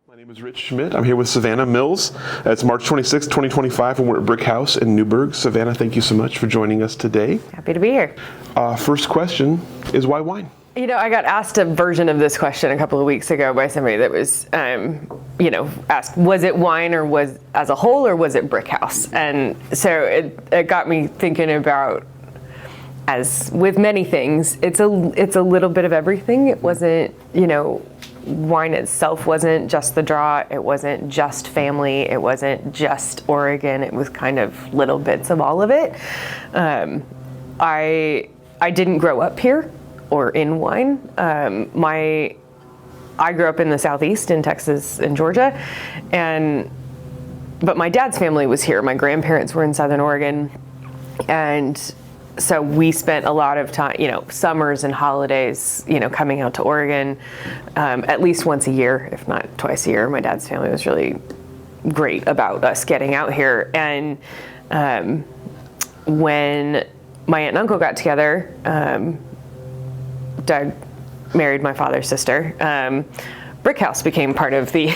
My name is Rich Schmidt. I'm here with Savannah Mills. It's March 26, 2025, and we're at Brick House in Newberg. Savannah, thank you so much for joining us today. Happy to be here. First question is, why wine? You know, I got asked a version of this question a couple of weeks ago by somebody that was, asked, was it wine or was as a whole, or was it Brickhouse? And so it got me thinking about, as with many things, it's a little bit of everything. It wasn't, wine itself wasn't just the draw. It wasn't just family. It wasn't just Oregon. It was kind of little bits of all of it. I didn't grow up here or in wine. I grew up in the Southeast, in Texas and Georgia, but my dad's family was here. My grandparents were in Southern Oregon, and so we spent a lot of time, summers and holidays, coming out to Oregon, at least once a year, if not twice a year. My dad's family was really great about us getting out here. And when my aunt and uncle got together, Doug married my father's sister. Brickhouse became part of the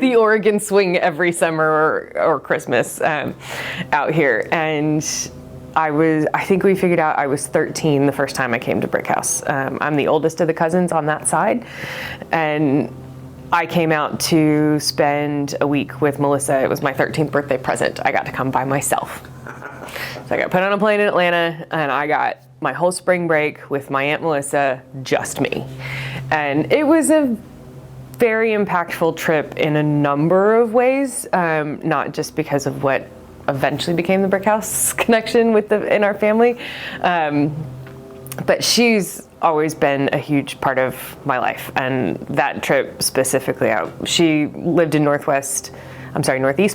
the Oregon swing every summer or Christmas out here. And I think we figured out I was 13 the first time I came to Brickhouse. I'm the oldest of the cousins on that side. And I came out to spend a week with Melissa. It was my 13th birthday present. I got to come by myself. So I got put on a plane in Atlanta, and I got my whole spring break with my Aunt Melissa, just me. And it was a very impactful trip in a number of ways, not just because of what eventually became the Brickhouse connection in our family. But she's always been a huge part of my life. And that trip specifically she lived in Northeast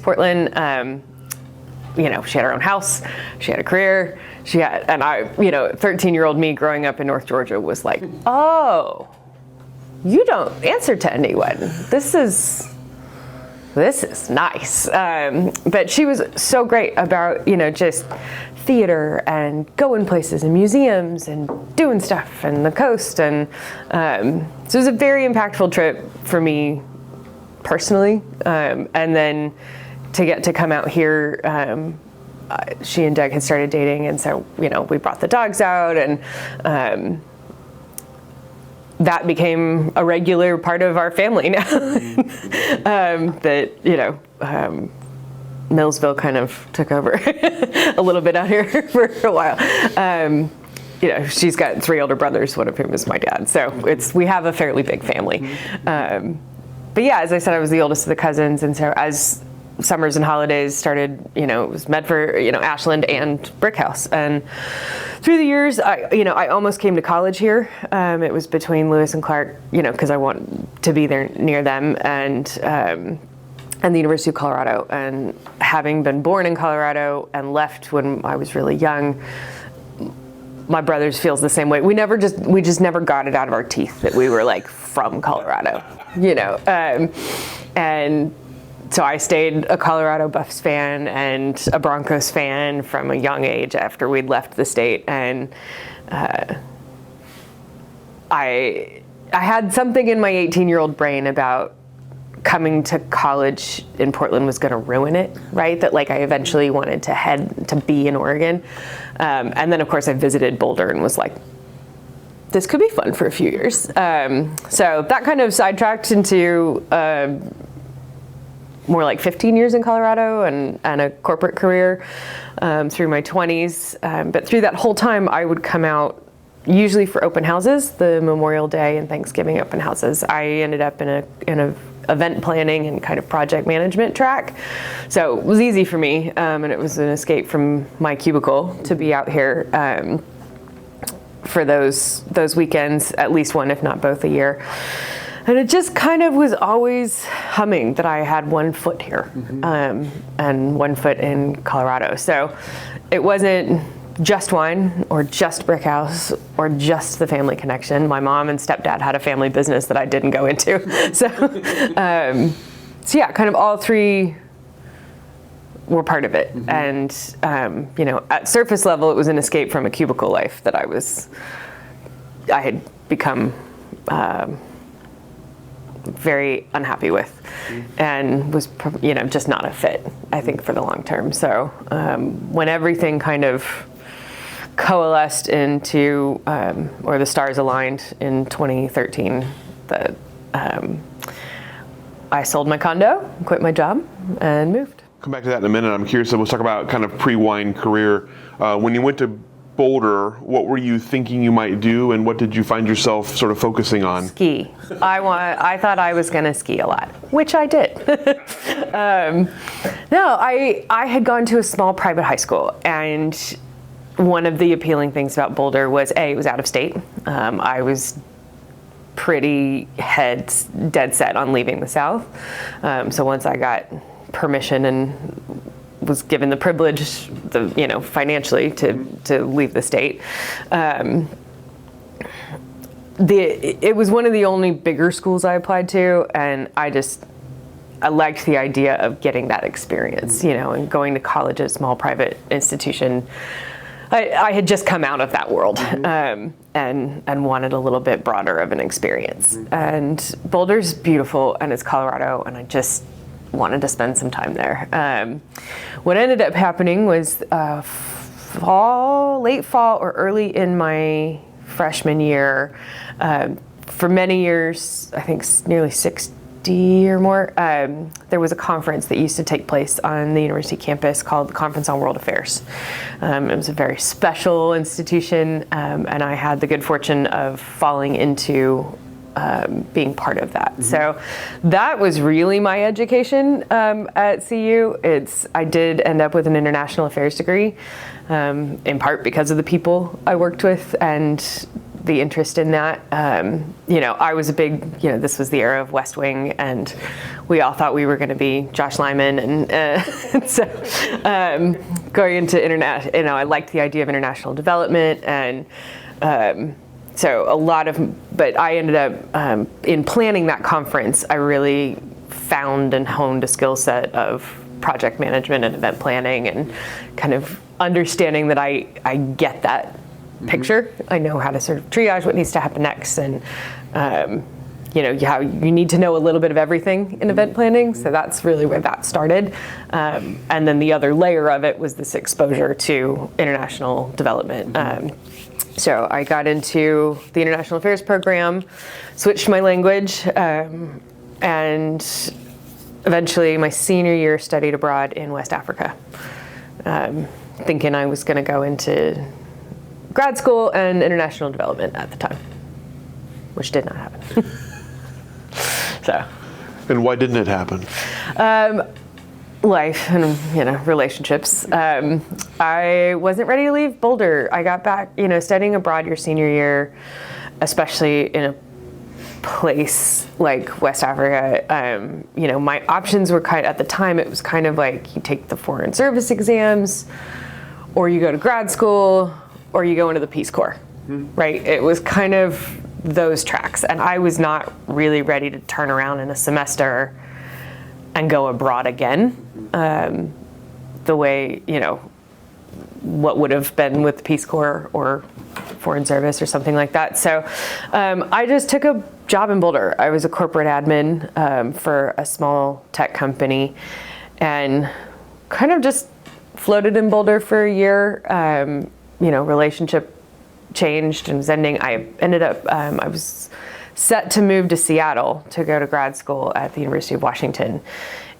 Portland. She had her own house, she had a career, and I, 13-year-old me growing up in North Georgia was like, oh, you don't answer to anyone. This is nice. But she was so great about, just theater and going places and museums and doing stuff and the coast. And so it was a very impactful trip for me personally. And then to get to come out here, she and Doug had started dating. And so, we brought the dogs out, and that became a regular part of our family now. Millsville kind of took over a little bit out here for a while. She's got 3 older brothers, one of whom is my dad. So we have a fairly big family. But yeah, as I said, I was the oldest of the cousins. And so as summers and holidays started, it was Medford, Ashland and Brickhouse. And through the years, I almost came to college here. It was between Lewis and Clark, because I want to be there near them, and the University of Colorado. And having been born in Colorado and left when I was really young, my brothers feels the same way. We just never got it out of our teeth that we were like from Colorado, and so I stayed a Colorado Buffs fan and a Broncos fan from a young age after we'd left the state. And I had something in my 18-year-old brain about coming to college in Portland was going to ruin it, right? That I eventually wanted to head to be in Oregon. And then of course I visited Boulder and was like, this could be fun for a few years. So that kind of sidetracked into more like 15 years in Colorado and a corporate career through my 20s. But through that whole time, I would come out usually for open houses, the Memorial Day and Thanksgiving open houses. I ended up in a event planning and kind of project management track. So it was easy for me, and it was an escape from my cubicle to be out here for those weekends, at least one, if not both, a year. And it just kind of was always humming that I had one foot here, and one foot in Colorado. So it wasn't just wine or just Brickhouse or just the family connection. My mom and stepdad had a family business that I didn't go into. So yeah, kind of all three were part of it. And, at surface level, it was an escape from a cubicle life that I had become very unhappy with, and was, just not a fit, I think, for the long term. So when everything kind of coalesced into, or the stars aligned in 2013, that I sold my condo, quit my job, and moved. Come back to that in a minute. I'm curious. So let's talk about kind of pre-wine career. When you went to Boulder, what were you thinking you might do, and what did you find yourself sort of focusing on? Ski. I thought I was going to ski a lot, which I did. No, I had gone to a small private high school, and one of the appealing things about Boulder was, it was out of state. I was pretty dead set on leaving the South. So once I got permission and was given the privilege, financially to leave the state, it was one of the only bigger schools I applied to, and I liked the idea of getting that experience, and going to college at a small private institution. I had just come out of that world, and wanted a little bit broader of an experience. And Boulder's beautiful, and it's Colorado, and I just wanted to spend some time there. What ended up happening was late fall or early in my freshman year, for many years, I think nearly 60 or more, there was a conference that used to take place on the university campus called the Conference on World Affairs. It was a very special institution, and I had the good fortune of falling into being part of that. Mm-hmm. So that was really my education at CU. I did end up with an international affairs degree, in part because of the people I worked with and the interest in that. I was a big, this was the era of West Wing, and we all thought we were going to be Josh Lyman, and so going into internet, I liked the idea of international development, and but I ended up, in planning that conference, I really found and honed a skill set of project management and event planning, and kind of understanding that I get that picture. I know how to sort of triage what needs to happen next, and how you need to know a little bit of everything in event planning. So that's really where that started. And then the other layer of it was this exposure to international development. So I got into the international affairs program, switched my language, and eventually my senior year studied abroad in West Africa, thinking I was going to go into grad school and international development at the time, which did not happen. And why didn't it happen? Life and relationships. I wasn't ready to leave Boulder. I got back, studying abroad your senior year, especially in a place like West Africa. My options were at the time, it was kind of like you take the foreign service exams, or you go to grad school, or you go into the Peace Corps, right? It was kind of those tracks, and I was not really ready to turn around in a semester and go abroad again, the way, what would have been with the Peace Corps or Foreign Service or something like that. So I just took a job in Boulder. I was a corporate admin for a small tech company, and kind of just floated in Boulder for a year. Relationship changed and was ending. I ended up, I was set to move to Seattle to go to grad school at the University of Washington.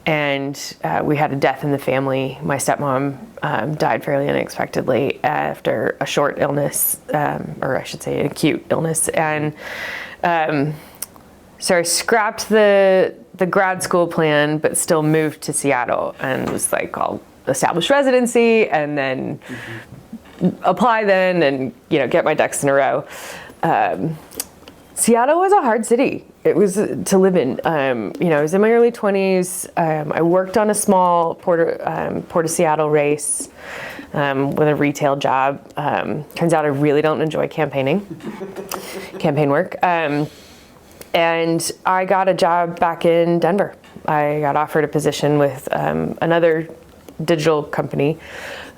And we had a death in the family. My stepmom died fairly unexpectedly after a short illness, or I should say an acute illness. And so I scrapped the grad school plan, but still moved to Seattle, and was like, I'll establish residency and then apply then, and get my ducks in a row. Seattle was a hard city. It was to live in. I was in my early 20s. I worked on a small Port of Seattle race with a retail job. Turns out I really don't enjoy campaign work. And I got a job back in Denver. I got offered a position with another digital company,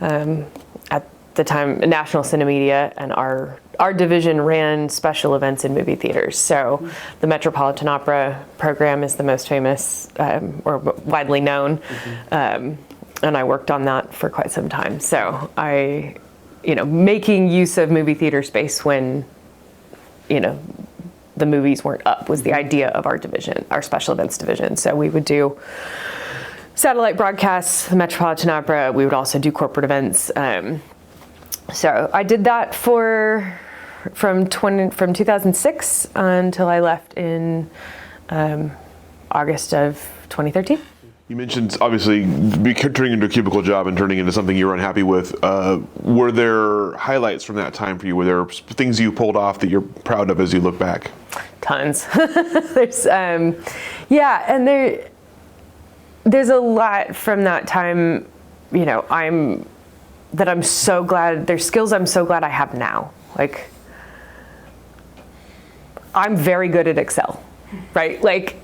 at the time, National Cinemedia, and our our division ran special events in movie theaters. So the Metropolitan Opera program is the most famous or widely known. And I worked on that for quite some time. So making use of movie theater space when, the movies weren't up was the idea of our division, our special events division. So we would do satellite broadcasts, the Metropolitan Opera. We would also do corporate events. So I did that from 2006 until I left in August of 2013. You mentioned obviously turning into a cubicle job and turning into something you were unhappy with. Were there highlights from that time for you? Were there things you pulled off that you're proud of as you look back? Tons. There's there's a lot from that time. I'm so glad. There's skills I'm so glad I have now. Like, I'm very good at Excel. Right? Like,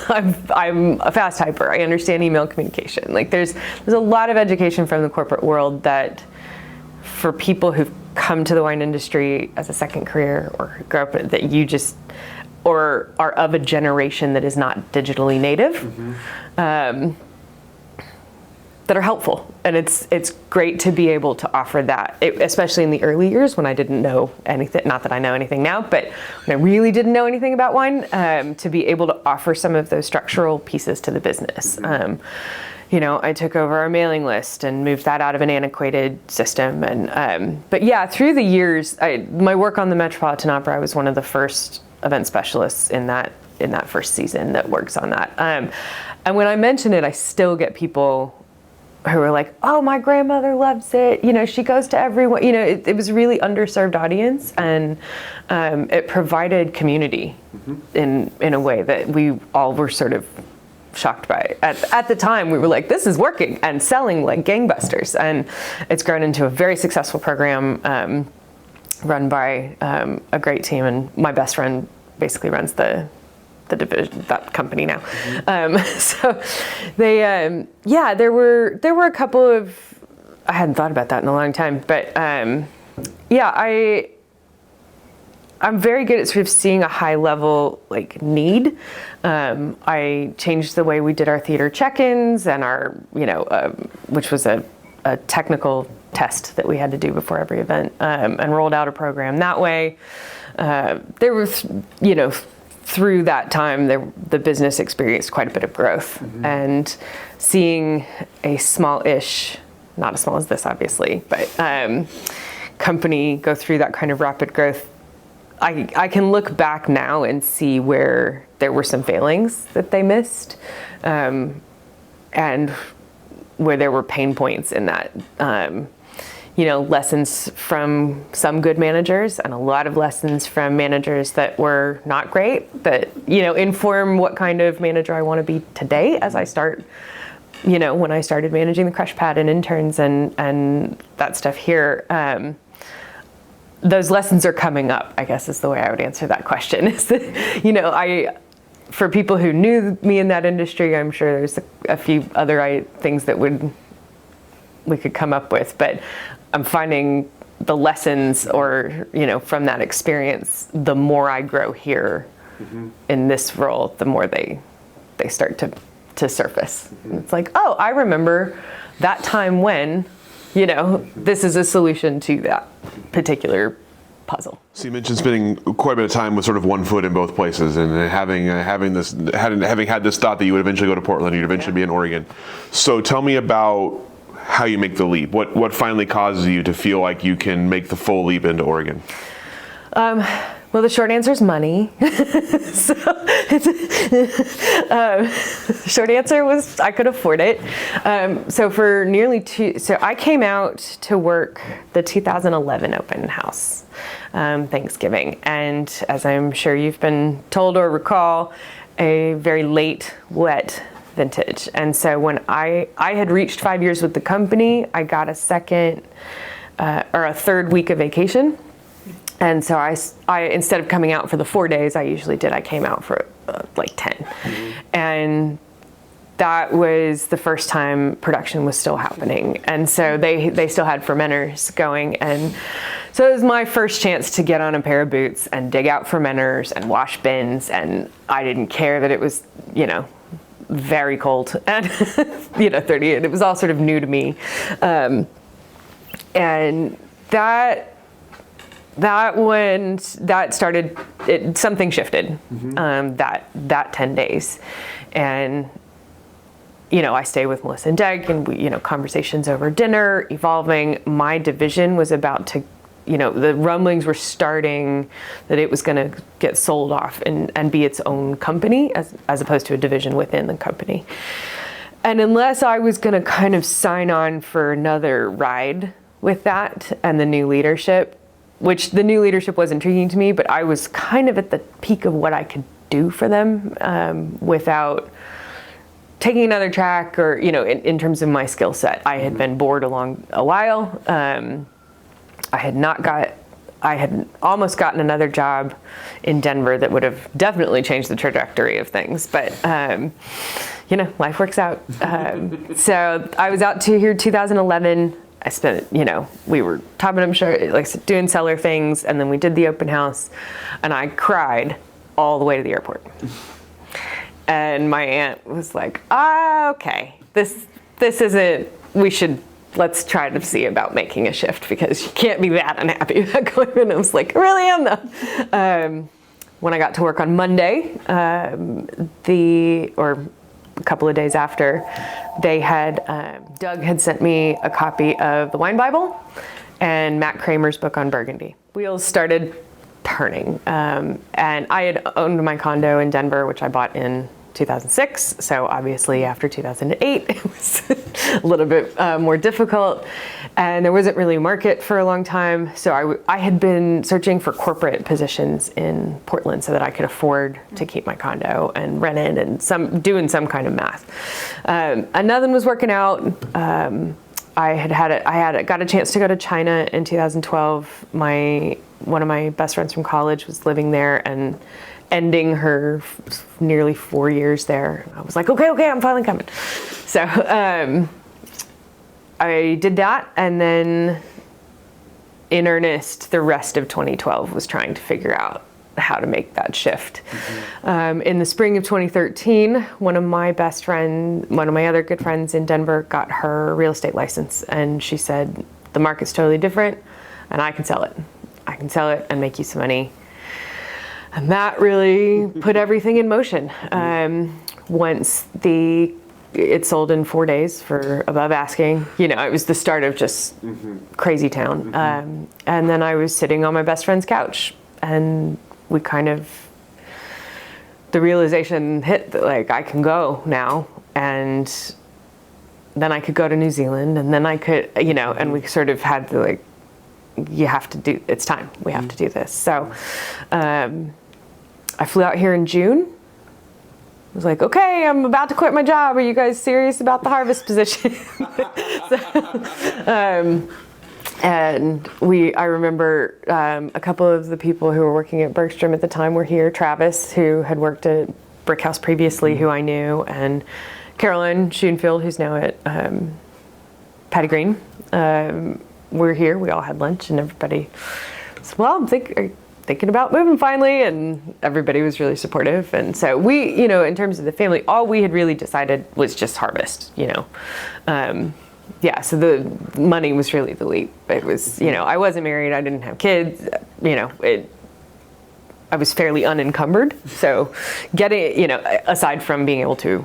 I'm a fast typer. I understand email communication. Like, there's a lot of education from the corporate world that for people who've come to the wine industry as a second career or grew up that you just, or are of a generation that is not digitally native, that are helpful. And it's great to be able to offer that, especially in the early years when I didn't know anything, not that I know anything now, but when I really didn't know anything about wine, to be able to offer some of those structural pieces to the business. I took over our mailing list and moved that out of an antiquated system. But yeah, through the years, my work on the Metropolitan Opera, I was one of the first event specialists in that first season that works on that. And when I mention it, I still get people who are like, oh, my grandmother loves it. She goes to everyone. It was a really underserved audience, and it provided community in a way that we all were sort of shocked by. At the time, we were like, this is working and selling like gangbusters. And it's grown into a very successful program run by a great team. And my best friend basically runs the division, that company now. So they, there were a couple of, I hadn't thought about that in a long time, but I'm very good at sort of seeing a high level like need. I changed the way we did our theater check-ins and our, which was a technical test that we had to do before every event, and rolled out a program that way. There was, through that time, the business experienced quite a bit of growth, and seeing a small-ish, not as small as this, obviously, but company go through that kind of rapid growth, I can look back now and see where there were some failings that they missed, and where there were pain points in that. Lessons from some good managers and a lot of lessons from managers that were not great, that, inform what kind of manager I want to be today as I start, when I started managing the crush pad and interns and that stuff here. Those lessons are coming up, I guess is the way I would answer that question. Is that, for people who knew me in that industry, I'm sure there's a few other things that we could come up with, but I'm finding the lessons or, from that experience, the more I grow here in this role, the more they start to surface. It's like, oh, I remember that time when, this is a solution to that particular puzzle. So you mentioned spending quite a bit of time with sort of one foot in both places, and having had this thought that you would eventually go to Portland, you'd eventually be in Oregon. So tell me about how you make the leap. What finally causes you to feel like you can make the full leap into Oregon? Well, the short answer is money. So the short answer was I could afford it. So for so I came out to work the 2011 open house, Thanksgiving. And as I'm sure you've been told or recall, a very late, wet vintage. And so when I had reached 5 years with the company, I got a third week of vacation. And so I instead of coming out for the 4 days I usually did, I came out for like 10. And that was the first time production was still happening. And so they still had fermenters going. And so it was my first chance to get on a pair of boots and dig out fermenters and wash bins. And I didn't care that it was, very cold and, 38. It was all sort of new to me. And when that started, something shifted, that 10 days. And, I stayed with Melissa and Doug, and we, conversations over dinner, evolving. My division was about to, the rumblings were starting that it was going to get sold off and be its own company as opposed to a division within the company. And unless I was going to kind of sign on for another ride with that and the new leadership, which the new leadership was intriguing to me, but I was kind of at the peak of what I could do for them without taking another track or, in terms of my skill set. I had been bored along a while. I had almost gotten another job in Denver that would have definitely changed the trajectory of things, but life works out. So I was out to here 2011. I spent, we were topping up like doing cellar things, and then we did the open house, and I cried all the way to the airport. And my aunt was like, okay, this isn't, let's try to see about making a shift, because you can't be that unhappy about going. And I was like, I really am though. When I got to work on Monday, or a couple of days after, Doug had sent me a copy of the Wine Bible and Matt Kramer's book on Burgundy. Wheels started turning. And I had owned my condo in Denver, which I bought in 2006. So obviously after 2008, it was a little bit more difficult, and there wasn't really a market for a long time. So I had been searching for corporate positions in Portland so that I could afford to keep my condo and rent it and doing some kind of math. And nothing was working out. I got a chance to go to China in 2012. One of my best friends from college was living there and ending her nearly 4 years there. I was like, okay, I'm finally coming. So I did that, and then in earnest, the rest of 2012 was trying to figure out how to make that shift. In the spring of 2013, one of my other good friends in Denver got her real estate license, and she said, the market's totally different, and I can sell it. I can sell it and make you some money. And that really put everything in motion. Once it sold in 4 days for above asking, it was the start of just crazy town. And then I was sitting on my best friend's couch, and the realization hit that I can go now, and then I could go to New Zealand, and then I could, and we sort of had to it's time, we have to do this. So I flew out here in June. I was like, okay, I'm about to quit my job. Are you guys serious about the harvest position? And I remember a couple of the people who were working at Bergstrom at the time were here. Travis, who had worked at Brickhouse previously, who I knew, and Carolyn Schoenfield, who's now at Patty Green. We're here. We all had lunch, and everybody said, well, I'm thinking about moving finally, and everybody was really supportive. And so we, in terms of the family, all we had really decided was just harvest, so the money was really the leap. It was, I wasn't married, I didn't have kids, I was fairly unencumbered. So getting, aside from being able to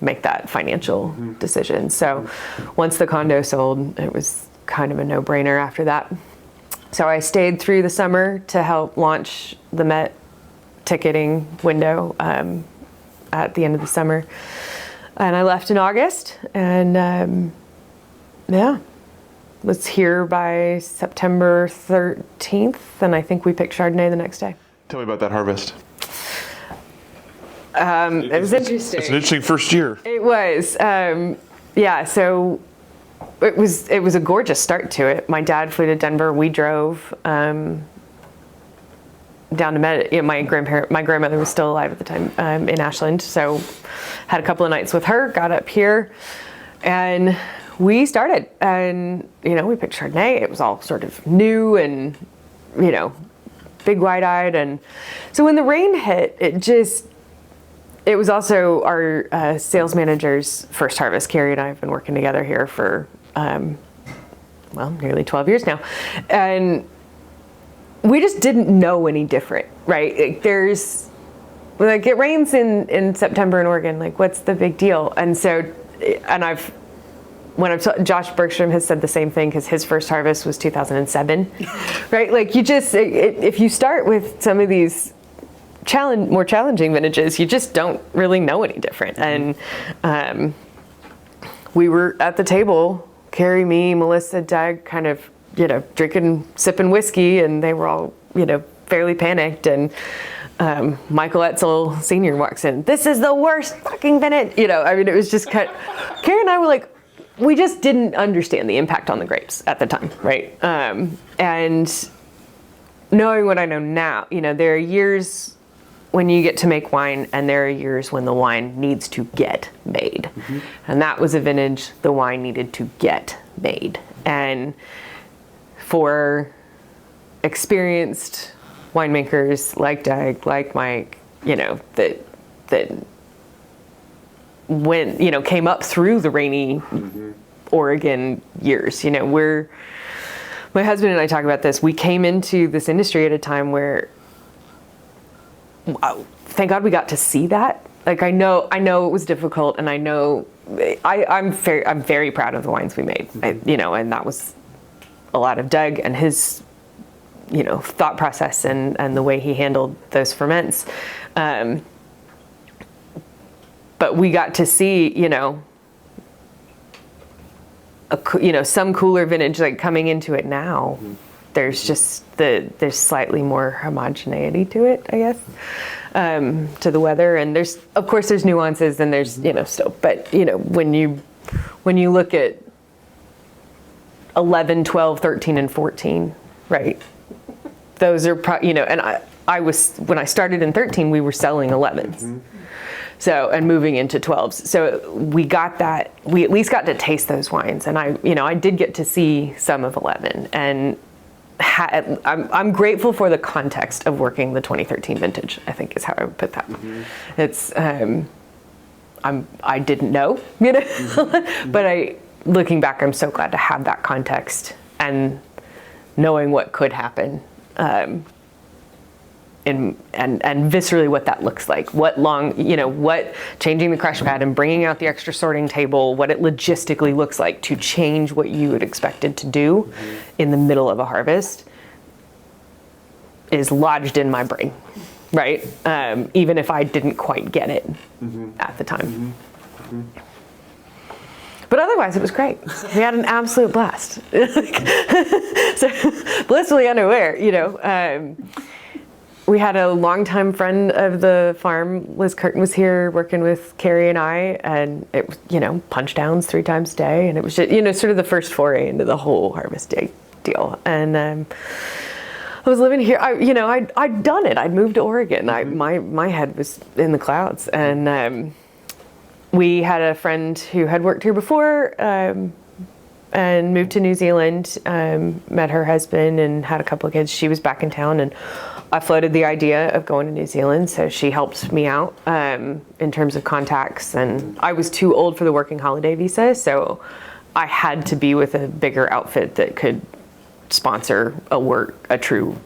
make that financial decision. So once the condo sold, it was kind of a no-brainer after that. So I stayed through the summer to help launch the Met ticketing window at the end of the summer. And I left in August, and was here by September 13th, and I think we picked Chardonnay the next day. Tell me about that harvest. It was interesting. It's an interesting first year. It was. So it was a gorgeous start to it. My dad flew to Denver. We drove. down to my grandmother was still alive at the time, in Ashland. So had a couple of nights with her, got up here, and we started. And, we picked Chardonnay. It was all sort of new and, big wide-eyed. And so when the rain hit, it was also our sales manager's first harvest. Carrie and I have been working together here for, nearly 12 years now. And we just didn't know any different, right? It rains in September in Oregon, what's the big deal? And so, Josh Bergstrom has said the same thing, because his first harvest was 2007, right? If you start with some of these more challenging vintages, you just don't really know any different. And we were at the table, Carrie, me, Melissa, Doug, kind of, sipping whiskey, and they were all, fairly panicked. And Michael Etzel Sr. walks in, "This is the worst fucking vintage." It was just Carrie and I were we just didn't understand the impact on the grapes at the time, right? And knowing what I know now, there are years when you get to make wine, and there are years when the wine needs to get made. Mm-hmm. And that was a vintage the wine needed to get made. And for experienced winemakers like Doug, like Mike, that went, came up through the rainy Oregon years. My husband and I talk about this. We came into this industry at a time where, thank God we got to see that. I know it was difficult, and I know I'm very proud of the wines we made. And that was a lot of Doug and his, thought process and the way he handled those ferments. But we got to see, some cooler vintage coming into it now. Mm-hmm. There's just there's slightly more homogeneity to it, I guess, to the weather. And there's nuances, and there's, still, but, when you look at 11, 12, 13, and 14, right? Those are, and I was, when I started in 13, we were selling 11s. Mm-hmm. So, and moving into 12s. So we got that, we at least got to taste those wines. And I did get to see some of 11, and I'm grateful for the context of working the 2013 vintage, I think is how I would put that. Mm-hmm. It's, I didn't know, mm-hmm. But looking back, I'm so glad to have that context and knowing what could happen. And viscerally what that looks like, what changing the crush pad and bringing out the extra sorting table, what it logistically looks like to change what you had expected to do mm-hmm. in the middle of a harvest is lodged in my brain, right? Even if I didn't quite get it mm-hmm. at the time. Mm-hmm. Mm-hmm. But otherwise, it was great. We had an absolute blast. So blissfully unaware, we had a longtime friend of the farm, Liz Curtin, was here working with Carrie and I, and it was, punch downs 3 times a day, and it was just, sort of the first foray into the whole harvest day deal. And I was living here. I'd done it. I'd moved to Oregon. My head was in the clouds, and we had a friend who had worked here before. And moved to New Zealand, met her husband and had a couple of kids. She was back in town, and I floated the idea of going to New Zealand, so she helped me out in terms of contacts. And I was too old for the working holiday visa, so I had to be with a bigger outfit that could sponsor a true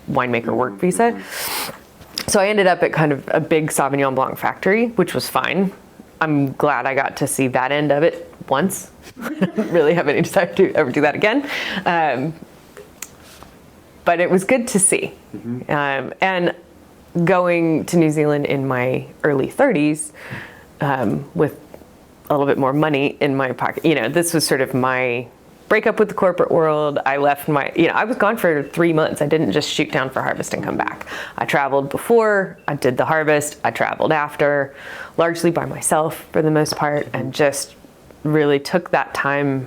winemaker work visa. So I ended up at kind of a big Sauvignon Blanc factory, which was fine. I'm glad I got to see that end of it once. I don't really have any desire to ever do that again. But it was good to see. Mm-hmm. And going to New Zealand in my early 30s with a little bit more money in my pocket, this was sort of my breakup with the corporate world. I left I was gone for 3 months. I didn't just shoot down for harvest and come back. I traveled before, I did the harvest, I traveled after, largely by myself for the most part, and just really took that time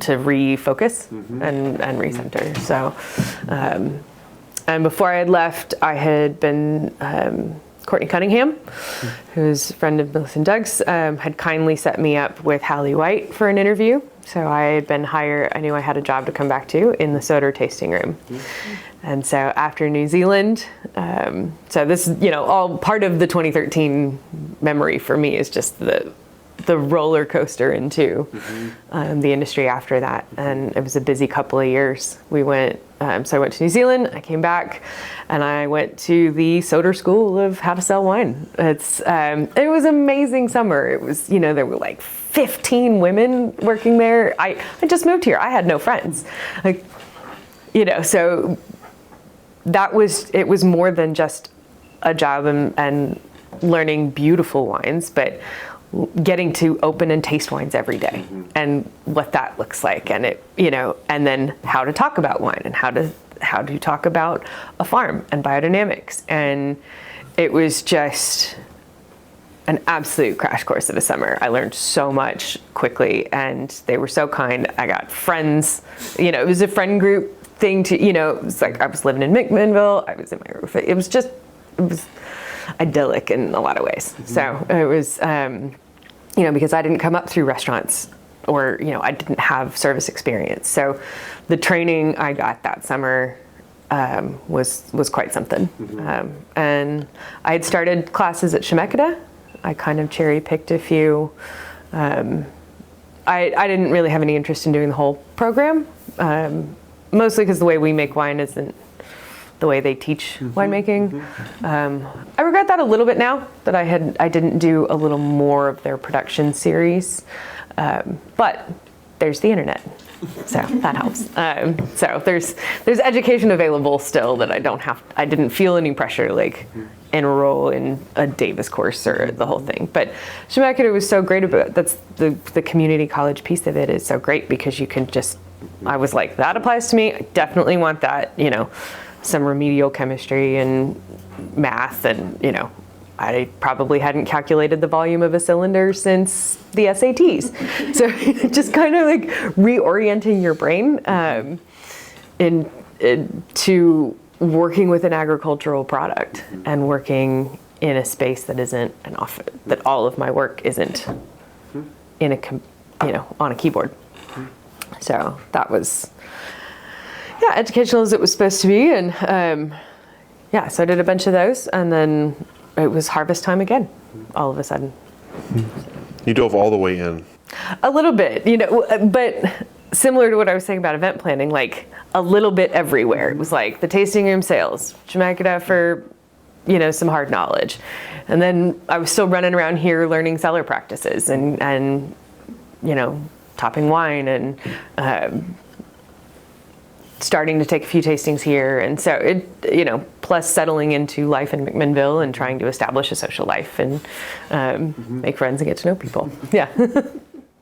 to refocus mm-hmm. and recenter. So And before I had left, I had been, Courtney Cunningham, who's a friend of Melissa and Doug's, had kindly set me up with Hallie White for an interview. So I had been hired, I knew I had a job to come back to in the soda tasting room. And so after New Zealand, so this, all part of the 2013 memory for me is just the roller coaster into the industry after that. And it was a busy couple of years. We went, so I went to New Zealand, I came back, and I went to the Soder School of How to Sell Wine. It was an amazing summer. It was, there were like 15 women working there. I just moved here. I had no friends. So it was more than just a job and learning beautiful wines, but getting to open and taste wines every day and what that looks like, and and then how to talk about wine and how to talk about a farm and biodynamics. And it was just an absolute crash course of a summer. I learned so much quickly, and they were so kind. I got friends, it was a friend group thing to, it was like I was living in McMinnville, I was in my roof. It was idyllic in a lot of ways. So it was, because I didn't come up through restaurants or, I didn't have service experience. So the training I got that summer was quite something. And I had started classes at Chemeketa. I kind of cherry picked a few. I didn't really have any interest in doing the whole program, mostly because the way we make wine isn't the way they teach winemaking. I regret that a little bit now that I didn't do a little more of their production series, but there's the internet, so that helps. So there's education available still that I didn't feel any pressure like enroll in a Davis course or the whole thing. But Chemeketa was so great about that's the community college piece of it is so great because you can just. I was like, that applies to me. I definitely want that. Some remedial chemistry and math, and I probably hadn't calculated the volume of a cylinder since the SATs. So just kind of like reorienting your brain to working with an agricultural product and working in a space that isn't that all of my work isn't in on a keyboard. So that was educational as it was supposed to be, and so I did a bunch of those, and then it was harvest time again, all of a sudden. You dove all the way in. A little bit, but similar to what I was saying about event planning, like a little bit everywhere. It was like the tasting room sales, Chemeketa for, some hard knowledge. And then I was still running around here learning cellar practices and topping wine and starting to take a few tastings here. And so it, plus settling into life in McMinnville and trying to establish a social life and make friends and get to know people. Yeah.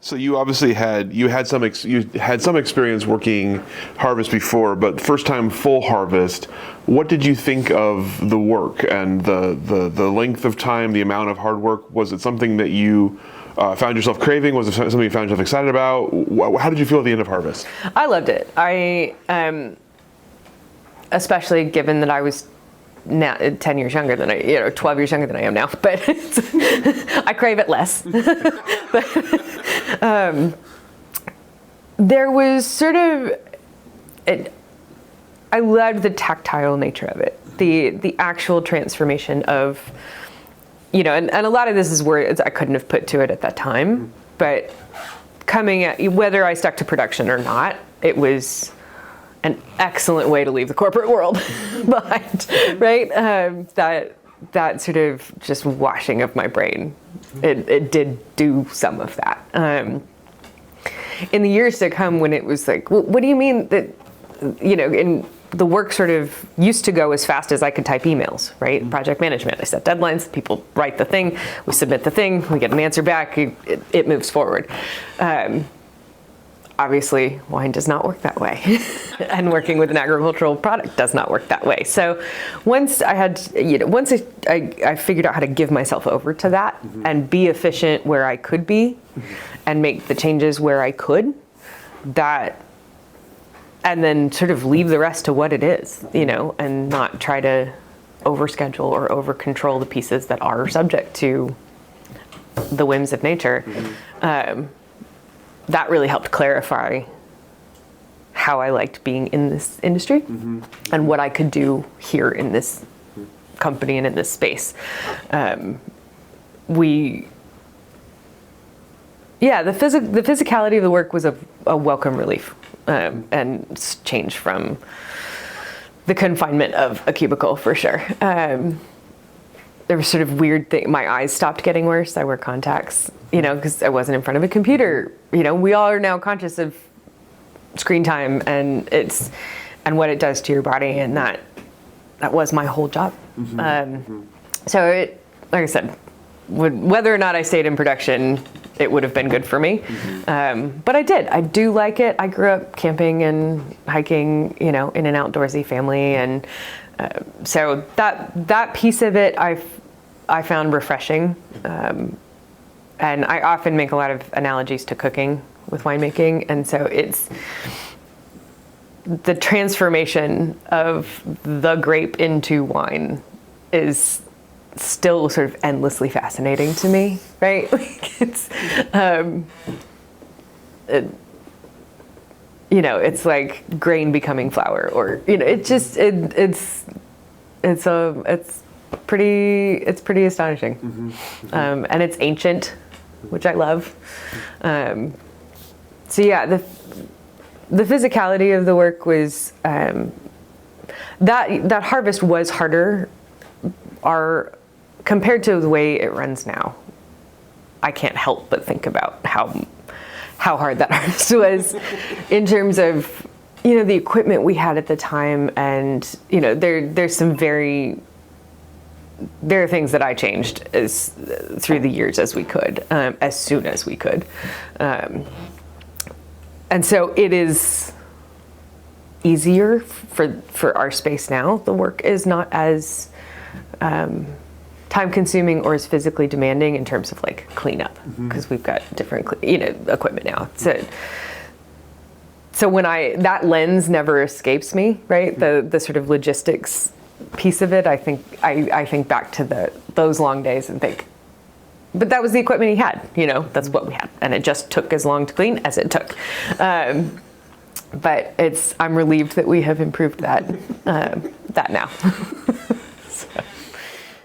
So you obviously had some experience working harvest before, but first time full harvest. What did you think of the work and the length of time, the amount of hard work? Was it something that you found yourself craving? Was it something you found yourself excited about? How did you feel at the end of harvest? I loved it. I especially given that I was now 10 years younger than 12 years younger than I am now, but I crave it less. But, there was sort of, I loved the tactile nature of it, the actual transformation of, and a lot of this is words I couldn't have put to it at that time, but coming at, whether I stuck to production or not, it was an excellent way to leave the corporate world behind, right? That sort of just washing of my brain, it did do some of that. In the years to come, when it was like, well, what do you mean that, in the work sort of used to go as fast as I could type emails, right? Project management, I set deadlines, people write the thing, we submit the thing, we get an answer back, it moves forward. Obviously, wine does not work that way. And working with an agricultural product does not work that way. So once I had, I figured out how to give myself over to that and be efficient where I could be and make the changes where I could, that and then sort of leave the rest to what it is, you know, and not try to overschedule or over control the pieces that are subject to the whims of nature. That really helped clarify how I liked being in this industry and what I could do here in this company and in this space. The physicality of the work was a welcome relief, and change from the confinement of a cubicle for sure. There was sort of weird thing. My eyes stopped getting worse. I wear contacts, you know, because I wasn't in front of a computer. You know, we all are now conscious of screen time and what it does to your body, and that was my whole job. So it, like I said, whether or not I stayed in production, it would have been good for me. But I did. I do like it. I grew up camping and hiking, you know, in an outdoorsy family, and so that piece of it I found refreshing. And I often make a lot of analogies to cooking with winemaking, and so it's the transformation of the grape into wine is still sort of endlessly fascinating to me, right? Like it's, you know, it's like grain becoming flour, or you know, it's pretty astonishing, and it's ancient, which I love. So yeah, the physicality of the work was that harvest was harder. Compared to the way it runs now, I can't help but think about how hard that harvest was in terms of, you know, the equipment we had at the time, and you know, there are things that I changed through the years as soon as we could, and so it is easier for our space now. The work is not as time consuming or as physically demanding in terms of like cleanup, because we've got different, you know, equipment now. So when that lens never escapes me, right? The sort of logistics piece of it, I think back to those long days and think, but that was the equipment he had, you know, that's what we had. And it just took as long to clean as it took. But I'm relieved that we have improved that now. So.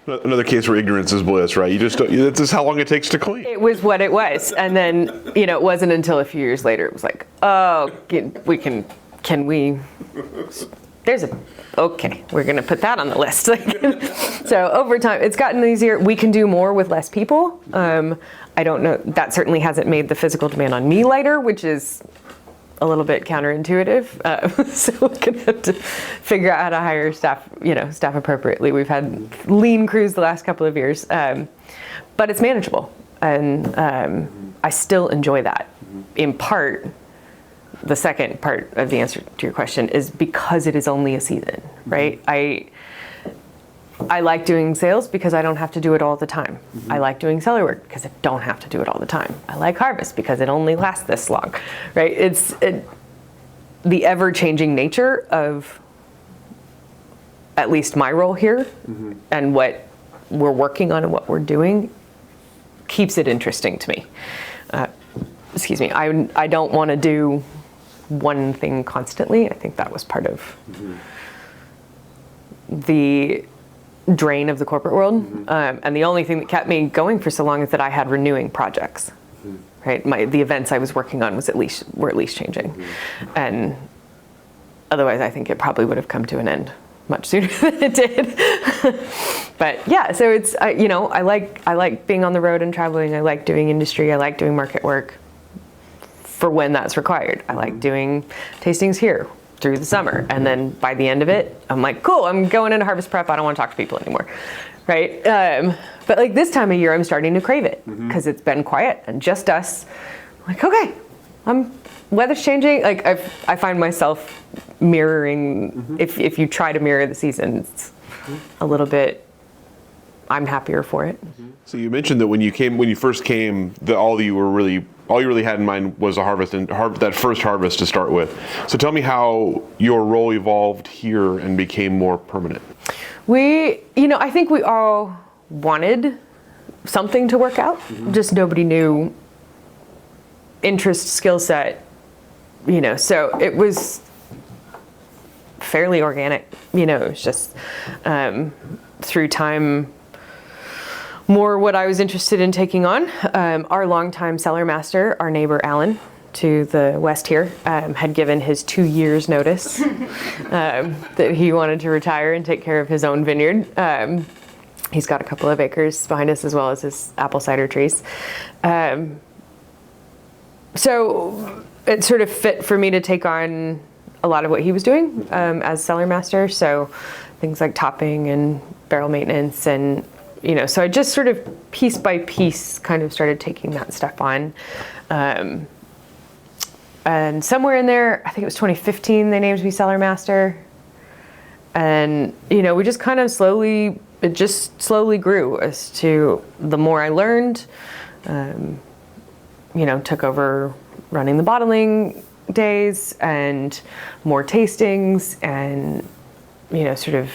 Another case where ignorance is bliss, right? You just don't, this is how long it takes to clean. It was what it was. And then, you know, it wasn't until a few years later, it was like, oh, okay, we're going to put that on the list. So over time, it's gotten easier. We can do more with less people. I don't know, that certainly hasn't made the physical demand on me lighter, which is a little bit counterintuitive. So we're going to have to figure out how to hire staff appropriately. We've had lean crews the last couple of years, but it's manageable. And I still enjoy that. In part, the second part of the answer to your question is because it is only a season, right? I like doing sales because I don't have to do it all the time. I like doing cellar work because I don't have to do it all the time. I like harvest because it only lasts this long, right? It's the ever-changing nature of at least my role here and what we're working on and what we're doing keeps it interesting to me. Excuse me, I don't want to do one thing constantly. I think that was part of the drain of the corporate world, and the only thing that kept me going for so long is that I had renewing projects. Right, the events I was working on were at least changing, and otherwise I think it probably would have come to an end much sooner than it did. But yeah, so it's I like being on the road and traveling. I like doing industry. I like doing market work for when that's required. I like doing tastings here through the summer, and then by the end of it, I'm like, cool, I'm going into harvest prep. I don't want to talk to people anymore, right? But like this time of year, I'm starting to crave it because it's been quiet and just us. I'm like, okay, weather's changing. Like I find myself mirroring. If you try to mirror the seasons, a little bit I'm happier for it. So you mentioned that when you first came, that all you really had in mind was a harvest and that first harvest to start with. So tell me how your role evolved here and became more permanent. I think we all wanted something to work out. Just nobody knew interest, skill set, so it was fairly organic. It was just through time more what I was interested in taking on. Our longtime cellar master, our neighbor Alan, to the west here, had given his 2 years notice that he wanted to retire and take care of his own vineyard. He's got a couple of acres behind us as well as his apple cider trees. So it sort of fit for me to take on a lot of what he was doing as cellar master. So things like topping and barrel maintenance and so I just sort of piece by piece kind of started taking that stuff on. And somewhere in there, I think it was 2015, they named me cellar master. And, we just kind of it just slowly grew as to the more I learned, took over running the bottling days and more tastings and, sort of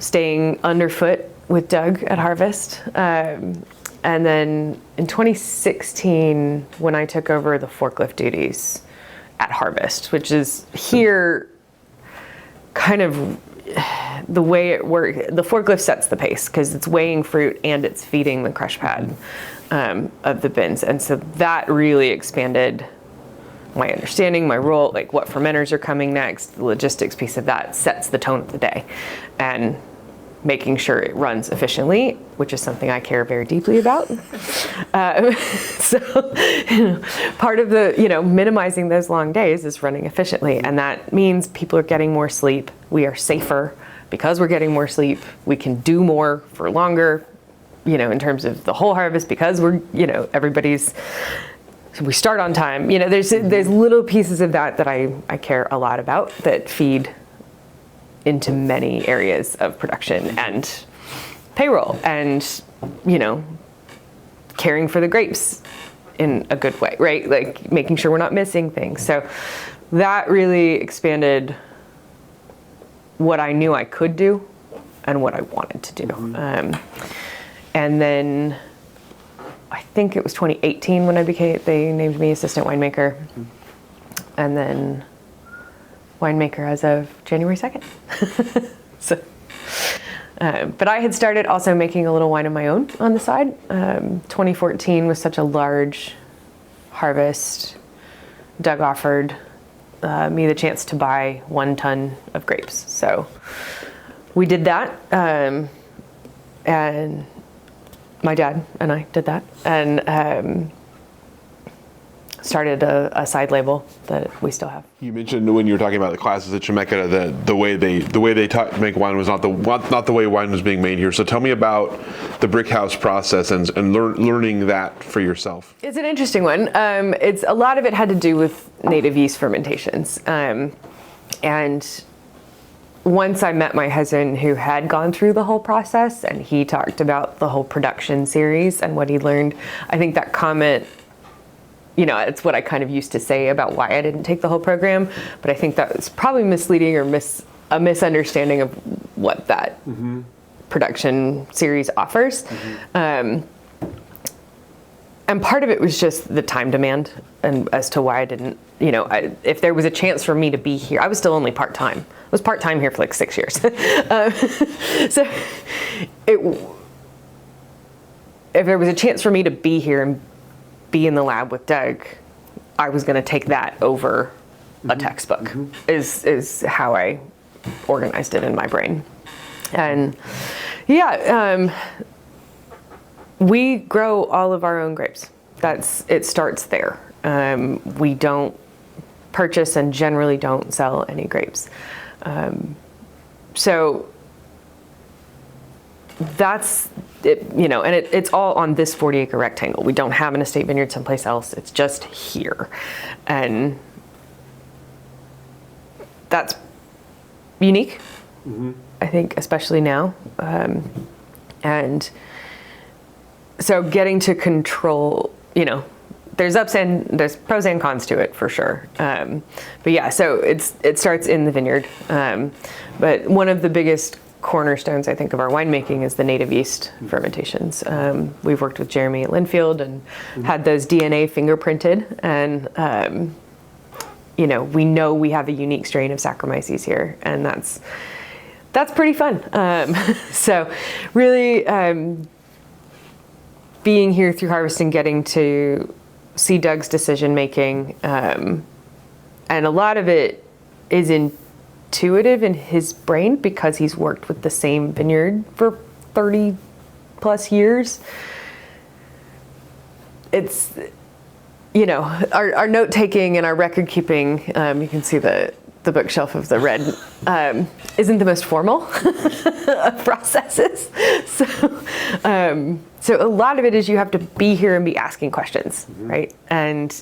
staying underfoot with Doug at Harvest. And then in 2016, when I took over the forklift duties at Harvest, which is here kind of the way it works, the forklift sets the pace because it's weighing fruit and it's feeding the crush pad of the bins. And so that really expanded my understanding, my role, like what fermenters are coming next, the logistics piece of that sets the tone of the day. And making sure it runs efficiently, which is something I care very deeply about. So part of the, minimizing those long days is running efficiently. And that means people are getting more sleep. We are safer because we're getting more sleep. We can do more for longer, in terms of the whole harvest because we're, we start on time. There's little pieces of that I care a lot about that feed into many areas of production and payroll and, caring for the grapes in a good way, right? Like making sure we're not missing things. So that really expanded what I knew I could do and what I wanted to do. And then I think it was 2018 when they named me assistant winemaker. And then winemaker as of January 2nd. So, but I had started also making a little wine of my own on the side. 2014 was such a large harvest. Doug offered me the chance to buy 1 ton of grapes. So we did that. And my dad and I did that. And started a side label that we still have. You mentioned when you were talking about the classes at Chemeketa that the way they make wine was not the way wine was being made here. So tell me about the Brickhouse process and learning that for yourself. It's an interesting one. It's a lot of it had to do with native yeast fermentations. And once I met my husband who had gone through the whole process and he talked about the whole production series and what he learned, I think that comment, it's what I kind of used to say about why I didn't take the whole program, but I think that was probably misleading or a misunderstanding of what that production series offers. And part of it was just the time demand and as to why I didn't, if there was a chance for me to be here, I was still only part-time. I was part-time here for like 6 years. So if there was a chance for me to be here and be in the lab with Doug, I was going to take that over a textbook is how I organized it in my brain. And we grow all of our own grapes. It starts there. We don't purchase and generally don't sell any grapes. So that's it, and it's all on this 40-acre rectangle. We don't have an estate vineyard someplace else. It's just here. And that's unique, I think, especially now. And so getting to control, there's pros and cons to it for sure. But yeah, so it starts in the vineyard. But one of the biggest cornerstones, I think, of our winemaking is the native yeast fermentations. We've worked with Jeremy at Linfield and had those DNA fingerprinted, and we know we have a unique strain of Saccharomyces here, and that's pretty fun. So really being here through harvesting, getting to see Doug's decision making, and a lot of it is intuitive in his brain because he's worked with the same vineyard for 30 plus years. It's, our note taking and our record keeping, you can see the bookshelf of the red, isn't the most formal of processes. So a lot of it is you have to be here and be asking questions, right? And,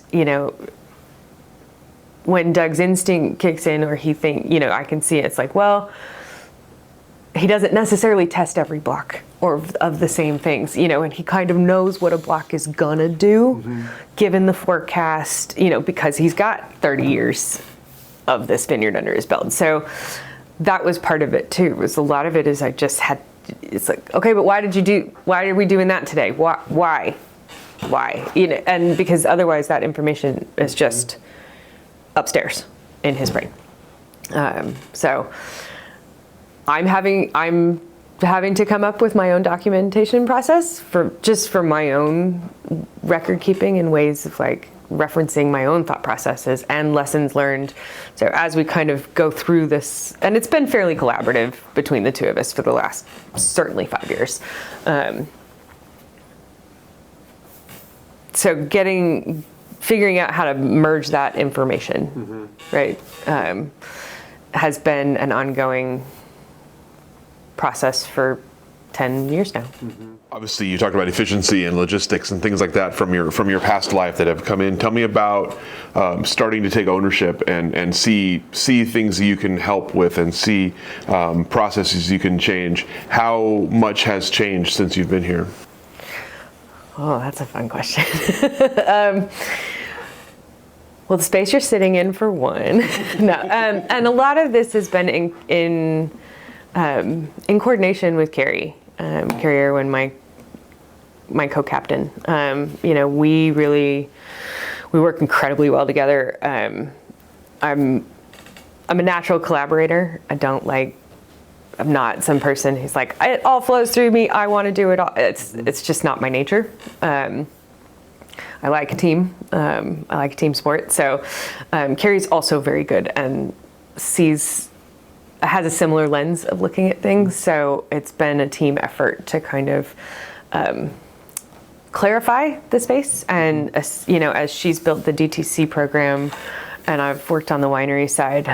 when Doug's instinct kicks in, or he I can see it's like, well, he doesn't necessarily test every block or of the same things, and he kind of knows what a block is gonna do given the forecast, because he's got 30 years of this vineyard under his belt. So that was part of it too, was a lot of it is it's like, okay, but why are we doing that today? Why? And because otherwise that information is just upstairs in his brain. So I'm having to come up with my own documentation process for my own record keeping and ways of like referencing my own thought processes and lessons learned. So as we kind of go through this, and it's been fairly collaborative between the two of us for the last certainly 5 years. So figuring out how to merge that information, right, has been an ongoing process for 10 years now. Obviously, you talked about efficiency and logistics and things like that from your past life that have come in. Tell me about starting to take ownership and see things that you can help with and see processes you can change. How much has changed since you've been here? Oh, that's a fun question. Well, the space you're sitting in, for one. No, and a lot of this has been in coordination with Carrie Irwin, my co-captain. We work incredibly well together. I'm a natural collaborator. I'm not some person who's like, it all flows through me, I want to do it all. It's just not my nature. I like a team. I like a team sport. So Carrie's also very good and has a similar lens of looking at things. So it's been a team effort to kind of clarify the space. And as she's built the DTC program, and I've worked on the winery side,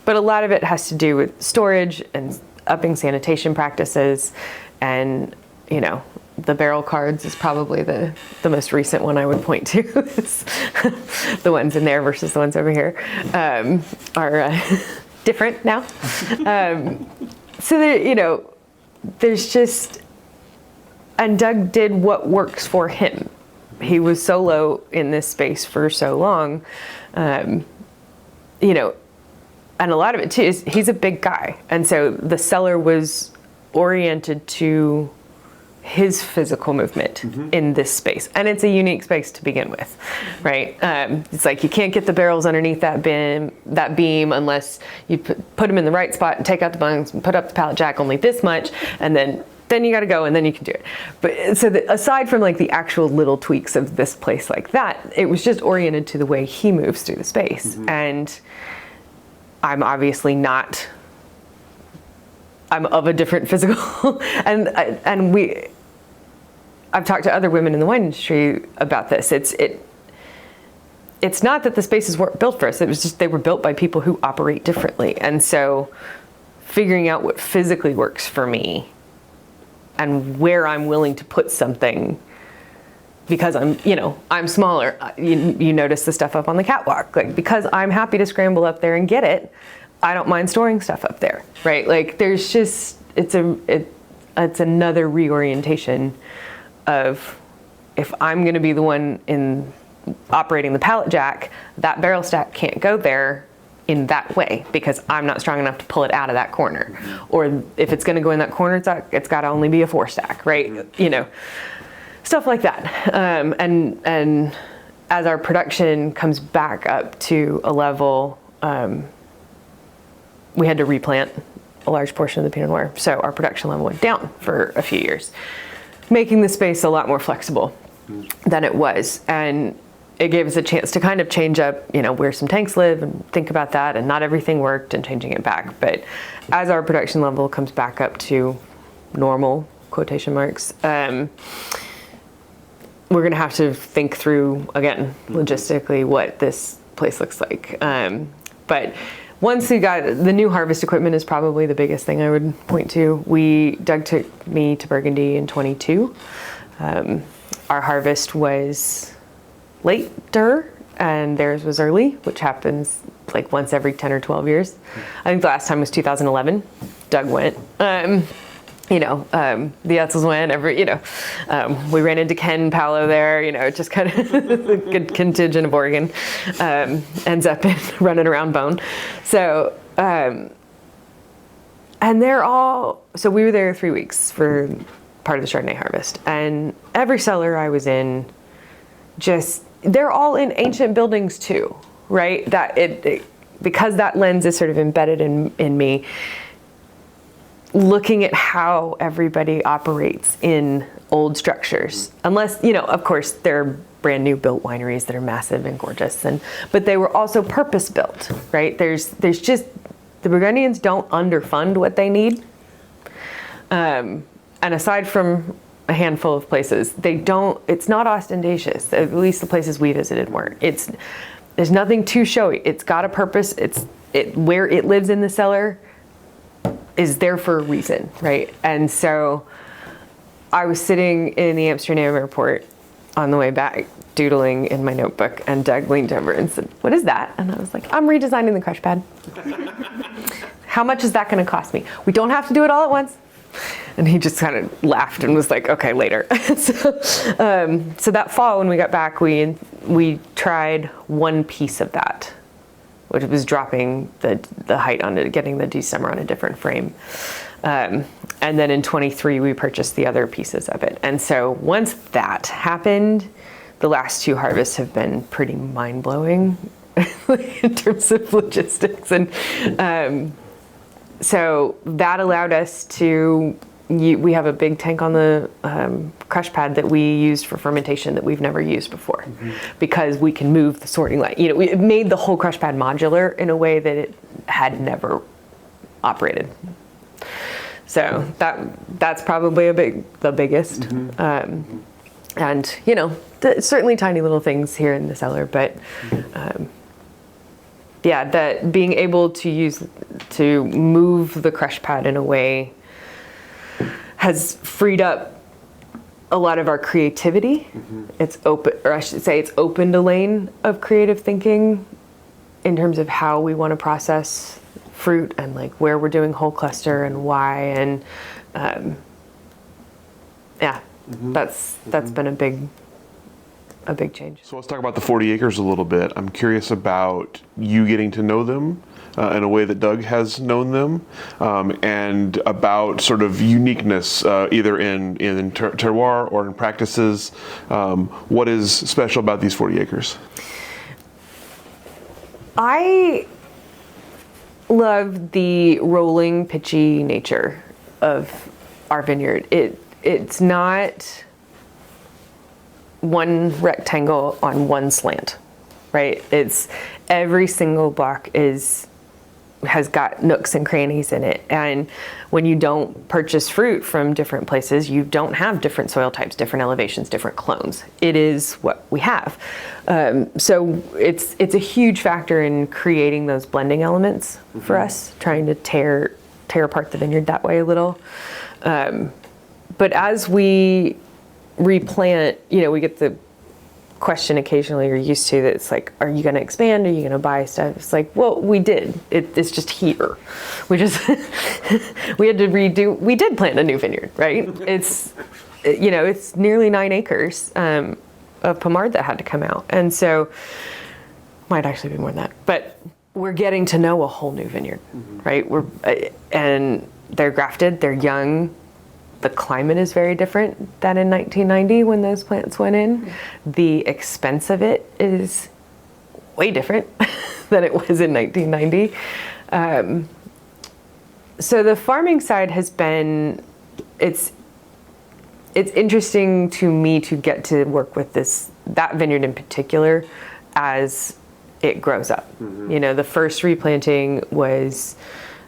but a lot of it has to do with storage and upping sanitation practices, and the barrel cards is probably the most recent one I would point to. The ones in there versus the ones over here are different now. So there, there's just, and Doug did what works for him. He was solo in this space for so long, and a lot of it too is he's a big guy, and so the cellar was oriented to his physical movement in this space, and it's a unique space to begin with, right? It's like you can't get the barrels underneath that beam unless you put them in the right spot and take out the bungs and put up the pallet jack only this much, and then you got to go, and then you can do it. But so aside from like the actual little tweaks of this place like that, it was just oriented to the way he moves through the space. And I'm obviously not. I'm of a different physical, and I've talked to other women in the wine industry about this. It's not that the spaces weren't built for us. It was just they were built by people who operate differently. And so figuring out what physically works for me and where I'm willing to put something, because I'm smaller. You notice the stuff up on the catwalk. Like, because I'm happy to scramble up there and get it, I don't mind storing stuff up there, right? Like, there's just, it's another reorientation of, if I'm going to be the one in operating the pallet jack, that barrel stack can't go there in that way because I'm not strong enough to pull it out of that corner. Or if it's going to go in that corner, it's got to only be a 4 stack, right? You know, stuff like that. And as our production comes back up to a level, we had to replant a large portion of the Pinot Noir. So our production level went down for a few years, making the space a lot more flexible than it was. And it gave us a chance to kind of change up, you know, where some tanks live and think about that, and not everything worked, and changing it back. But as our production level comes back up to normal, quotation marks, we're going to have to think through, again, logistically, what this place looks like. But once we got, the new harvest equipment is probably the biggest thing I would point to. Doug took me to Burgundy in 22. Our harvest was later and theirs was early, which happens like once every 10 or 12 years. I think the last time was 2011. Doug went. The Etzels went, we ran into Ken Paolo there, you know, just kind of a good contingent of Oregon, ends up running around Bone. So, and so we were there 3 weeks for part of the Chardonnay harvest, and every cellar I was in, they're all in ancient buildings too, right? Because that lens is sort of embedded in me, looking at how everybody operates in old structures. Unless, you know, of course, they're brand new built wineries that are massive and gorgeous, but they were also purpose built, right? There's just, the Burgundians don't underfund what they need. And aside from a handful of places, it's not ostentatious. At least the places we visited weren't. There's nothing too showy. It's got a purpose. Where it lives in the cellar is there for a reason, right? And so I was sitting in the Amsterdam airport on the way back, doodling in my notebook, and Doug leaned over and said, "What is that?" And I was like, "I'm redesigning the crush pad." "How much is that going to cost me?" "We don't have to do it all at once." And he just kind of laughed and was like, "Okay, later." So that fall when we got back, we tried one piece of that, which was dropping the height on it, getting the desummer on a different frame. And then in 23, we purchased the other pieces of it. And so once that happened, the last 2 harvests have been pretty mind-blowing in terms of logistics. And so that allowed us to, we have a big tank on the crush pad that we used for fermentation that we've never used before, because we can move the sorting line. You know, it made the whole crush pad modular in a way that it had never operated. So that's probably the biggest. And you know, certainly tiny little things here in the cellar, but yeah, that being able to move the crush pad in a way has freed up a lot of our creativity. It's open, or I should say, it's opened a lane of creative thinking in terms of how we want to process fruit, and like where we're doing whole cluster and why. And that's been a big change. So let's talk about the 40 acres a little bit. I'm curious about you getting to know them in a way that Doug has known them, and about sort of uniqueness, either in terroir or in practices. What is special about these 40 acres? I love the rolling, pitchy nature of our vineyard. It's not one rectangle on one slant, right? It's every single block has got nooks and crannies in it. And when you don't purchase fruit from different places, you don't have different soil types, different elevations, different clones. It is what we have. So it's a huge factor in creating those blending elements for us, trying to tear apart the vineyard that way a little. But as we replant, you know, we get the question occasionally, you're used to, that it's like, are you going to expand? Are you going to buy stuff? It's like, well, we did. It's just here. We just, we had to redo, we did plant a new vineyard, right? It's, you know, it's nearly 9 acres of Pomard that had to come out. And so, might actually be more than that, but we're getting to know a whole new vineyard, right? And they're grafted, they're young. The climate is very different than in 1990 when those plants went in. The expense of it is way different than it was in 1990. So the farming side has been, it's interesting to me to get to work with that vineyard in particular as it grows up. You know, the first replanting was,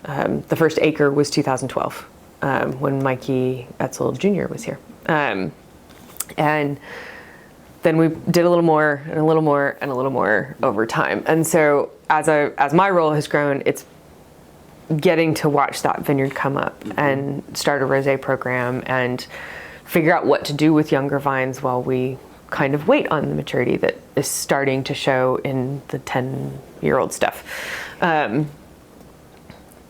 the first acre was 2012. When Mikey Etzel Jr. was here. And then we did a little more and a little more and a little more over time. And so as my role has grown, it's getting to watch that vineyard come up and start a rosé program and figure out what to do with younger vines while we kind of wait on the maturity that is starting to show in the 10-year-old stuff.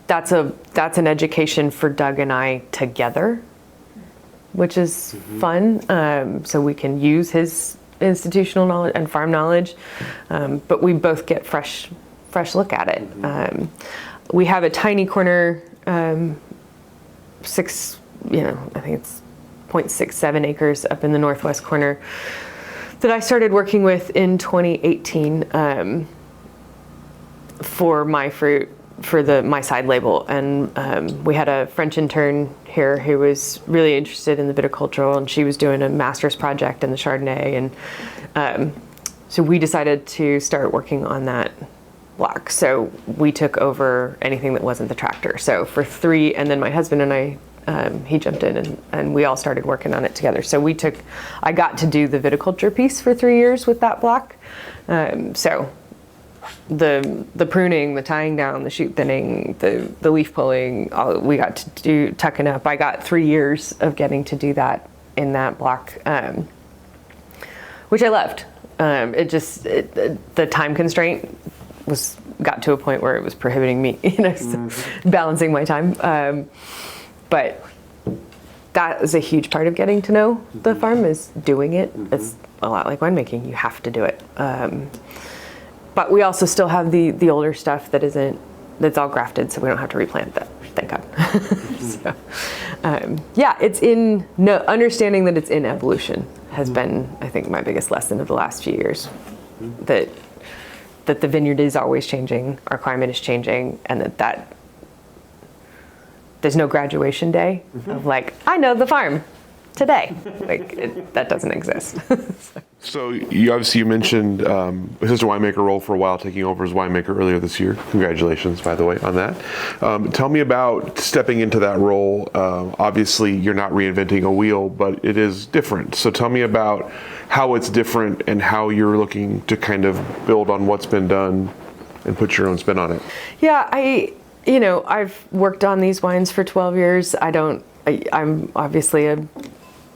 That's an education for Doug and I together, which is fun. So we can use his institutional knowledge and farm knowledge, but we both get fresh look at it. We have a tiny corner, I think it's 0.67 acres up in the northwest corner that I started working with in 2018 for my fruit. For my side label, and we had a French intern here who was really interested in the viticultural, and she was doing a master's project in the Chardonnay, and so we decided to start working on that block. So we took over anything that wasn't the tractor. So for 3, and then my husband and I, he jumped in, and we all started working on it together. So I got to do the viticulture piece for 3 years with that block. So the pruning, the tying down, the shoot thinning, the leaf pulling, we got to do tucking up. I got 3 years of getting to do that in that block, which I loved. The time constraint got to a point where it was prohibiting me, balancing my time. But that is a huge part of getting to know the farm, is doing it. It's a lot like winemaking. You have to do it. But we also still have the older stuff that's all grafted, so we don't have to replant that, thank God. So, it's understanding that it's in evolution has been, I think, my biggest lesson of the last few years. That the vineyard is always changing, our climate is changing, and that there's no graduation day of like, I know the farm today. That doesn't exist. So you mentioned assistant winemaker role for a while, taking over as winemaker earlier this year. Congratulations, by the way, on that. Tell me about stepping into that role. Obviously, you're not reinventing a wheel, but it is different. So tell me about how it's different and how you're looking to kind of build on what's been done and put your own spin on it. Yeah, I've worked on these wines for 12 years. I'm obviously a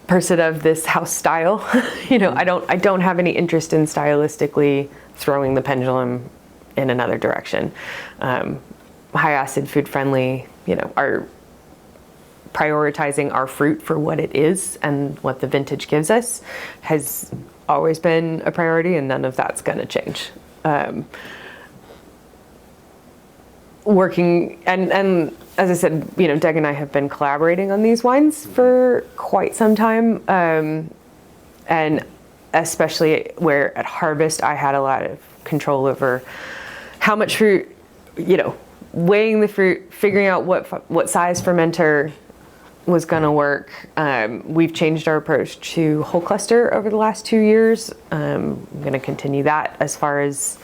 person of this house style. I don't have any interest in stylistically throwing the pendulum in another direction. High acid, food friendly, are prioritizing our fruit for what it is and what the vintage gives us has always been a priority, and none of that's going to change. Working and as I said, Doug and I have been collaborating on these wines for quite some time, and especially where at harvest I had a lot of control over how much fruit, weighing the fruit, figuring out what size fermenter was going to work. We've changed our approach to whole cluster over the last 2 years. I'm going to continue that as far as,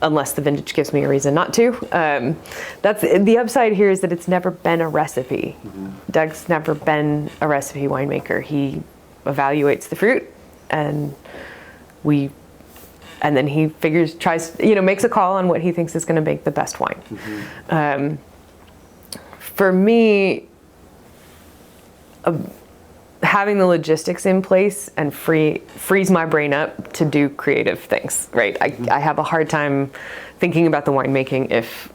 unless the vintage gives me a reason not to. That's the upside here, is that it's never been a recipe. Doug's never been a recipe winemaker. He evaluates the fruit, and then he makes a call on what he thinks is going to make the best wine. For me, having the logistics in place and frees my brain up to do creative things, right? I have a hard time thinking about the winemaking if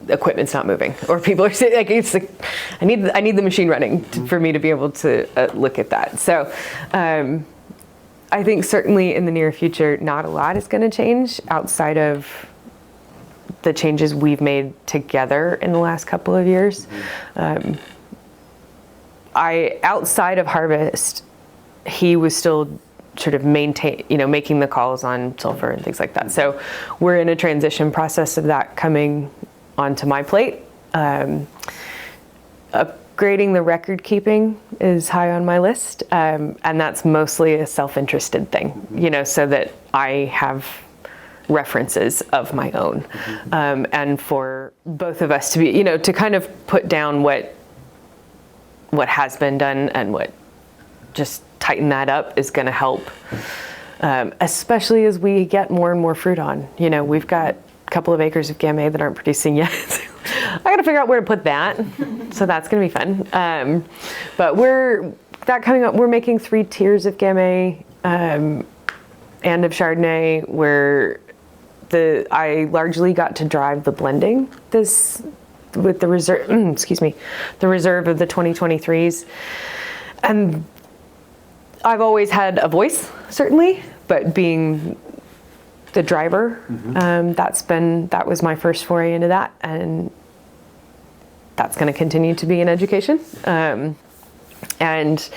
equipment's not moving or people are saying, like, it's like, I need the machine running for me to be able to look at that. So I think certainly in the near future, not a lot is going to change outside of the changes we've made together in the last couple of years. Outside of harvest, he was still sort of making the calls on sulfur and things like that. So we're in a transition process of that coming onto my plate. Upgrading the record keeping is high on my list, and that's mostly a self-interested thing, so that I have references of my own, and for both of us to be, to kind of put down what has been done and what just tighten that up is going to help, especially as we get more and more fruit on. We've got a couple of acres of Gamay that aren't producing yet. I got to figure out where to put that, so that's going to be fun. But coming up, we're making 3 tiers of Gamay and of Chardonnay, where I largely got to drive the blending with the reserve, the reserve of the 2023s. And I've always had a voice, certainly, but being the driver, that was my first foray into that, and that's going to continue to be an education. And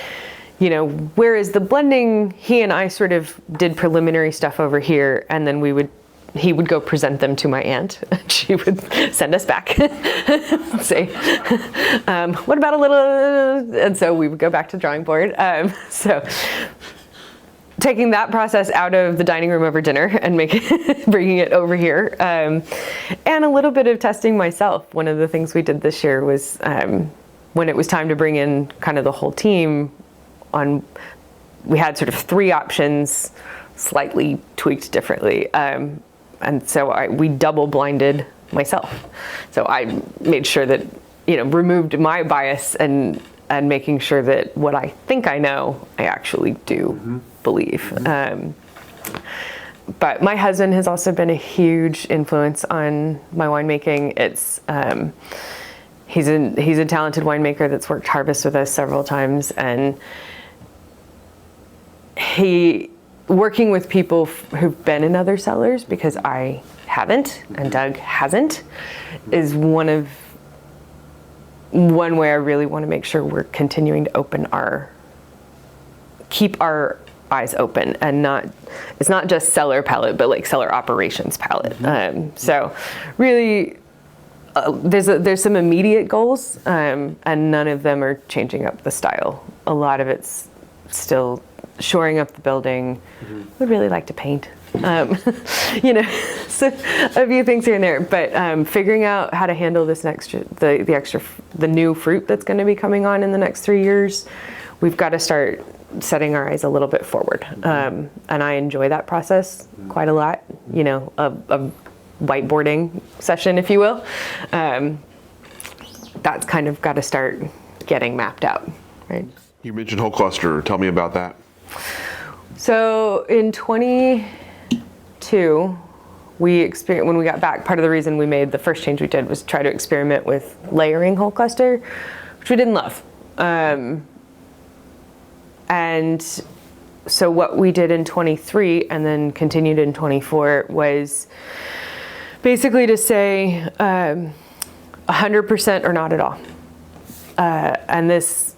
whereas the blending, he and I sort of did preliminary stuff over here, and then he would go present them to my aunt. She would send us back, say, what about a little, and so we would go back to the drawing board. So taking that process out of the dining room over dinner and bringing it over here, and a little bit of testing myself. One of the things we did this year was when it was time to bring in kind of the whole team we had sort of 3 options, slightly tweaked differently. And so we double blinded myself. So I made sure that, removed my bias and making sure that what I think I know, I actually do believe. But my husband has also been a huge influence on my winemaking. He's a talented winemaker that's worked harvest with us several times, and working with people who've been in other cellars, because I haven't and Doug hasn't, is one way I really want to make sure we're continuing to keep our eyes open, and it's not just cellar palette, but like cellar operations palette. So really, there's some immediate goals, and none of them are changing up the style. A lot of it's still shoring up the building. Would really like to paint, so a few things here and there, but figuring out how to handle this the new fruit that's going to be coming on in the next 3 years. We've got to start setting our eyes a little bit forward, and I enjoy that process quite a lot. A whiteboarding session, if you will. That's kind of got to start getting mapped out, right? You mentioned whole cluster. Tell me about that. So in 22, when we got back, part of the reason we made the first change we did was try to experiment with layering whole cluster, which we didn't love. And so what we did in 23 and then continued in 24 was basically to say 100% or not at all. And this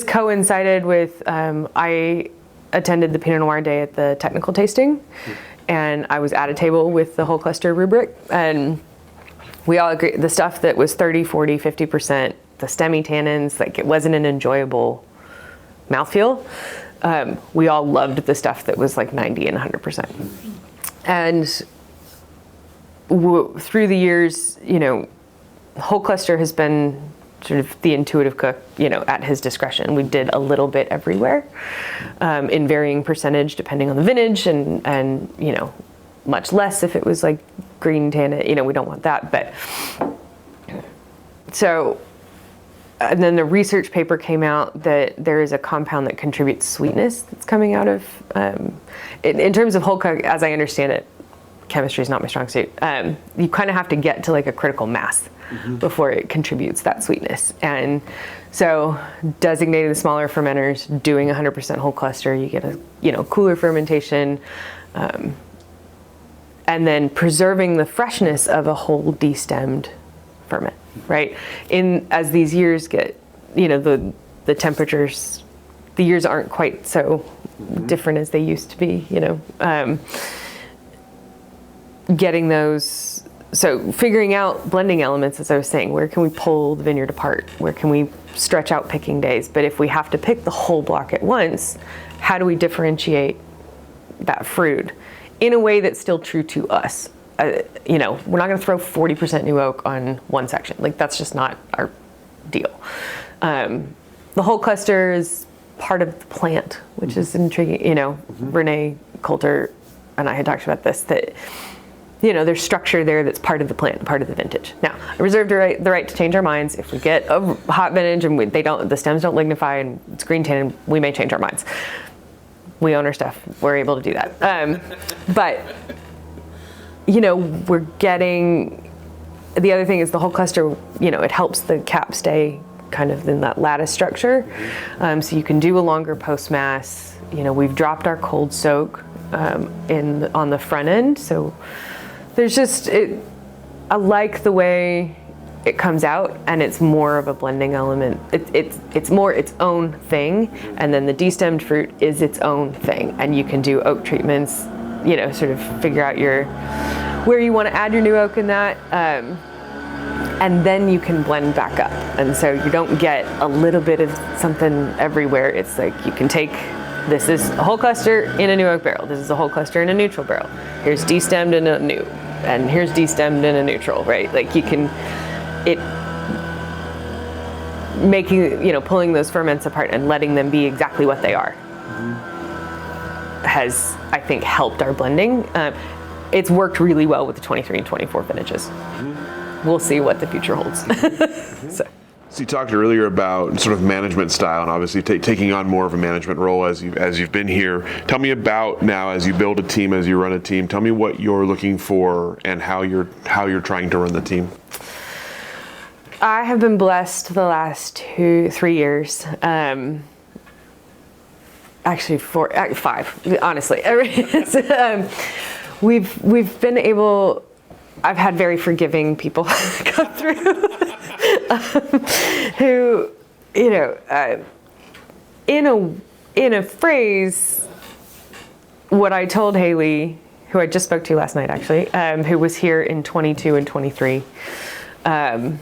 coincided with, I attended the Pinot Noir Day at the technical tasting, and I was at a table with the whole cluster rubric, and we all agreed the stuff that was 30, 40, 50%, the stemmy tannins, like it wasn't an enjoyable mouthfeel. We all loved the stuff that was like 90 and 100%. And through the years, whole cluster has been sort of the intuitive cook, at his discretion. We did a little bit everywhere, in varying percentage depending on the vintage, and much less if it was like green tannin. We don't want that. But so and then the research paper came out that there is a compound that contributes sweetness that's coming out of, in terms of whole cook, as I understand it, chemistry is not my strong suit. You kind of have to get to like a critical mass before it contributes that sweetness. And so designating the smaller fermenters, doing 100% whole cluster, you get a, cooler fermentation, and then preserving the freshness of a whole destemmed ferment, right? As these years get, the temperatures, the years aren't quite so different as they used to be, getting those, so figuring out blending elements, as I was saying, where can we pull the vineyard apart? Where can we stretch out picking days? But if we have to pick the whole block at once, how do we differentiate that fruit in a way that's still true to us? We're not going to throw 40% new oak on one section. Like, that's just not our deal. The whole cluster is part of the plant, which is intriguing. Renee Coulter and I had talked about this, that there's structure there that's part of the plant, part of the vintage. Now, I reserve the right to change our minds. If we get a hot vintage and the stems don't lignify and it's green tinted, we may change our minds. We own our stuff. We're able to do that. But we're getting, the other thing is the whole cluster, it helps the cap stay kind of in that lattice structure. So you can do a longer post-mass. We've dropped our cold soak on the front end. So there's just, I like the way it comes out, and it's more of a blending element. It's more its own thing, and then the destemmed fruit is its own thing. And you can do oak treatments, sort of figure out where you want to add your new oak in that, and then you can blend back up. And so you don't get a little bit of something everywhere. It's like you can take, this is a whole cluster in a new oak barrel. This is a whole cluster in a neutral barrel. Here's destemmed in a new, and here's destemmed in a neutral, right? Like you can, pulling those ferments apart and letting them be exactly what they are has, I think, helped our blending. It's worked really well with the 23 and 24 vintages. We'll see what the future holds. So you talked earlier about sort of management style, and obviously taking on more of a management role as you've been here. Tell me about now, as you build a team, as you run a team. Tell me what you're looking for and how you're trying to run the team. I have been blessed the last 3 years. Actually, 5. Honestly, we've been able. I've had very forgiving people come through. Who, in a phrase, what I told Haley, who I just spoke to last night actually, who was here in 22 and 23, I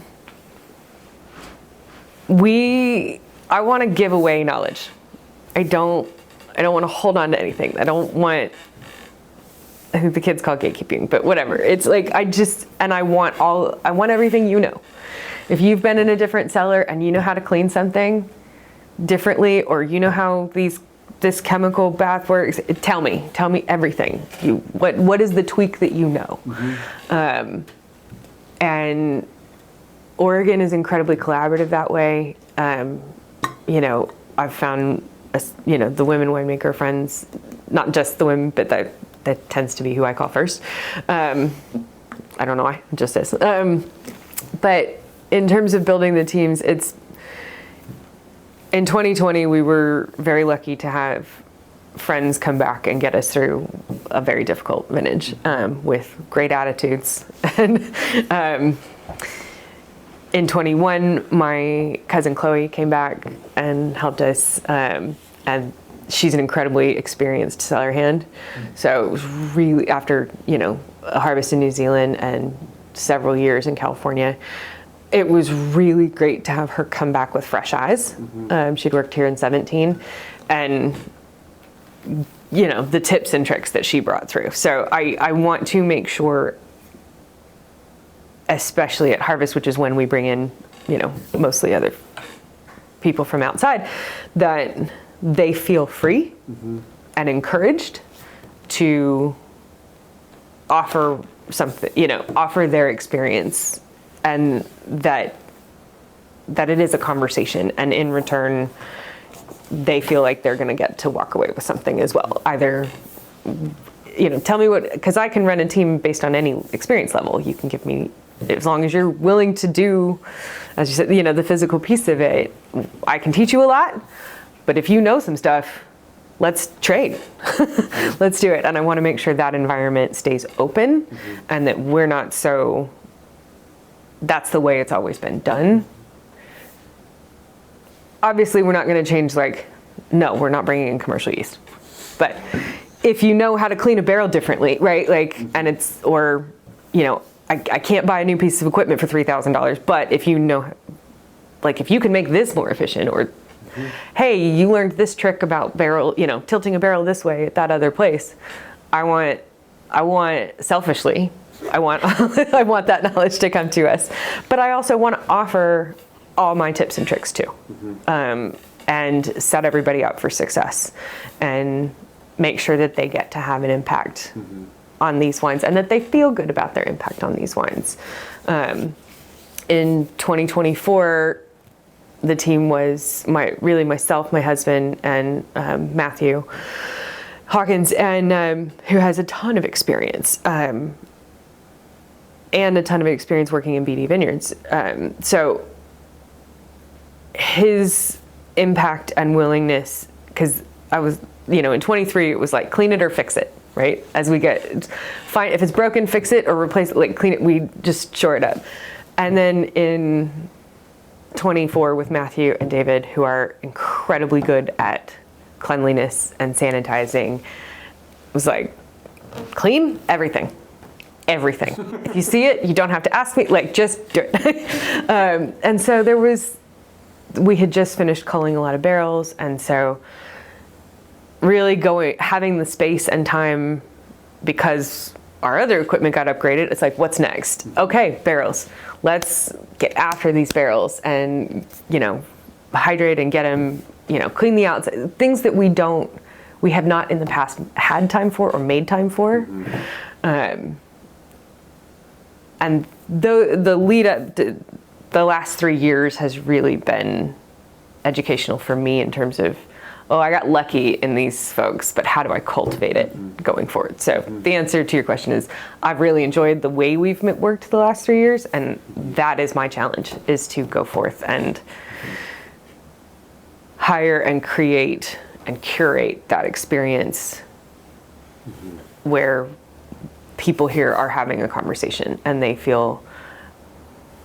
want to give away knowledge. I don't want to hold on to anything. I don't want, I think the kids call it gatekeeping, but whatever. It's like, I want everything you know. If you've been in a different cellar and you know how to clean something differently, or you know how this chemical bath works, tell me everything. What is the tweak that you know? And Oregon is incredibly collaborative that way. I've found, the women winemaker friends, not just the women, but that tends to be who I call first. I don't know why, it just is. But in terms of building the teams, in 2020, we were very lucky to have friends come back and get us through a very difficult vintage with great attitudes. And in 21, my cousin Chloe came back and helped us, and she's an incredibly experienced cellar hand. So it was really, after a harvest in New Zealand and several years in California, it was really great to have her come back with fresh eyes. She'd worked here in 17, and the tips and tricks that she brought through. So I want to make sure, especially at harvest, which is when we bring in, mostly other people from outside, that they feel free and encouraged to offer something, offer their experience, and that that it is a conversation, and in return, they feel like they're going to get to walk away with something as well. Either, tell me what, because I can run a team based on any experience level. You can give me, as long as you're willing to do, as you said, the physical piece of it, I can teach you a lot, but if you know some stuff, let's trade. Let's do it. And I want to make sure that environment stays open, and that we're not that's the way it's always been done. Obviously, we're not going to change, no, we're not bringing in commercial yeast. But if you know how to clean a barrel differently, right? And I can't buy a new piece of equipment for $3,000, but if you know, if you can make this more efficient, or hey, you learned this trick about tilting a barrel this way at that other place. I want selfishly, I want that knowledge to come to us. But I also want to offer all my tips and tricks too, and set everybody up for success, and make sure that they get to have an impact on these wines, and that they feel good about their impact on these wines. In 2024, the team was myself, my husband, and Matthew Hawkins, and who has a ton of experience, and a ton of experience working in BD Vineyards. So his impact and willingness, because I was, in 23, it was clean it or fix it, right? As we find, if it's broken, fix it or replace it, clean it, we just shore it up. And then in 24 with Matthew and David, who are incredibly good at cleanliness and sanitizing, was clean everything. Everything. If you see it, you don't have to ask me, just do it. And so we had just finished culling a lot of barrels, and so really having the space and time, because our other equipment got upgraded, it's what's next? Okay, barrels. Let's get after these barrels and, hydrate and get them, clean the outside. Things that we have not in the past had time for or made time for. And the lead up to the last 3 years has really been educational for me in terms of, I got lucky in these folks, but how do I cultivate it going forward? So the answer to your question is, I've really enjoyed the way we've worked the last 3 years, and that is my challenge, is to go forth and hire and create and curate that experience where people here are having a conversation and they feel.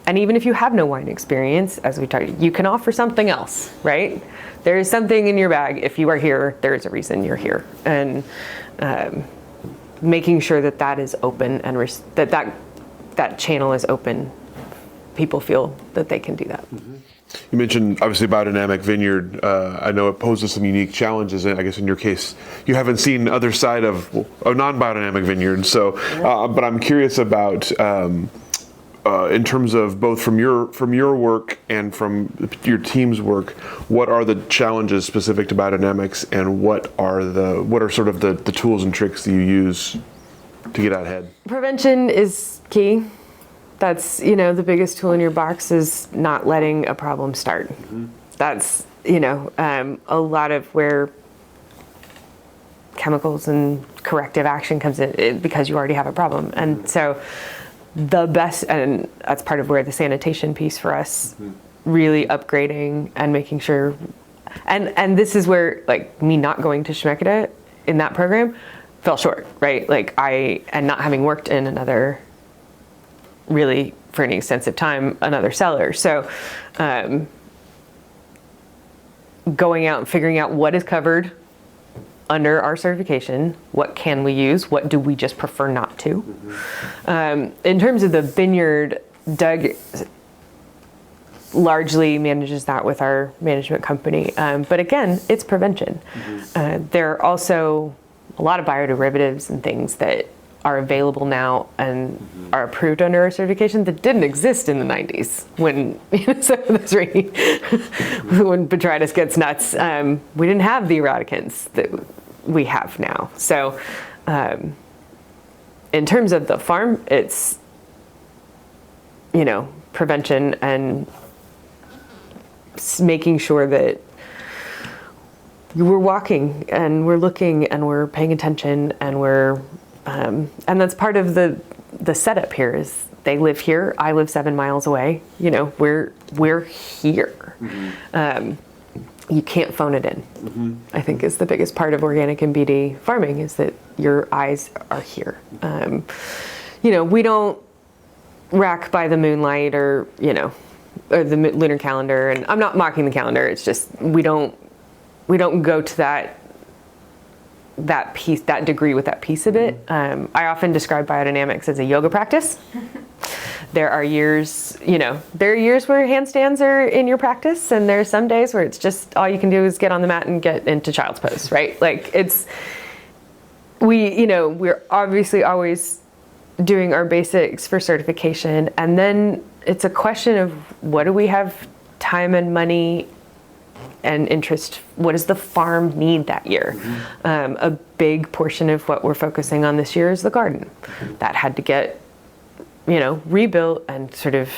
And even if you have no wine experience, as we talked, you can offer something else, right? There is something in your bag. If you are here, there is a reason you're here. And making sure that is open, and that channel is open, people feel that they can do that. You mentioned, obviously, biodynamic vineyard. I know it poses some unique challenges. I guess in your case, you haven't seen the other side of a non-biodynamic vineyard. So, but I'm curious about, in terms of both from your work and from your team's work, what are the challenges specific to biodynamics, and what are sort of the tools and tricks that you use to get out ahead? Prevention is key. That's, the biggest tool in your box is not letting a problem start. That's, a lot of where chemicals and corrective action comes in, because you already have a problem. And so the best, and that's part of where the sanitation piece for us, really upgrading and making sure, and this is where, me not going to Schmidt in that program fell short, right? And not having worked in another, really for any extensive time, another cellar. So going out and figuring out what is covered under our certification, what can we use, what do we just prefer not to. In terms of the vineyard, Doug largely manages that with our management company. But again, it's prevention. There are also a lot of bioderivatives and things that are available now and are approved under our certification that didn't exist in the 90s when when botrytis gets nuts. We didn't have the eradicants that we have now. So in terms of the farm, it's prevention and making sure that we're walking and we're looking and we're paying attention and and that's part of the setup here is they live here. I live 7 miles away. We're here. You can't phone it in. I think is the biggest part of organic and BD farming is that your eyes are here. We don't rack by the moonlight or the lunar calendar. And I'm not mocking the calendar. It's just we don't go to that piece, that degree with that piece of it. I often describe biodynamics as a yoga practice. There are years, where handstands are in your practice, and there are some days where it's just all you can do is get on the mat and get into child's pose, right? Like we're obviously always doing our basics for certification, and then it's a question of what do we have time and money and interest, what does the farm need that year? A big portion of what we're focusing on this year is the garden. That had to get rebuilt and sort of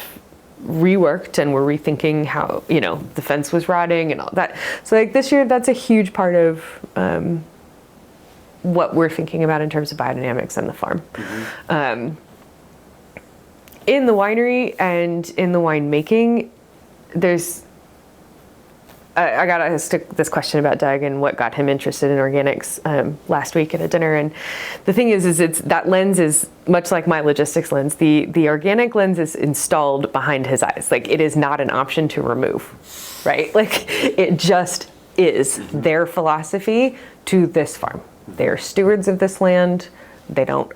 reworked, and we're rethinking how, the fence was rotting and all that. So like this year, that's a huge part of what we're thinking about in terms of biodynamics and the farm. In the winery and in the winemaking, I got asked this question about Doug and what got him interested in organics last week at a dinner. And the thing is that lens is much like my logistics lens. The organic lens is installed behind his eyes. Like it is not an option to remove, right? Like it just is their philosophy to this farm. They are stewards of this land. They don't,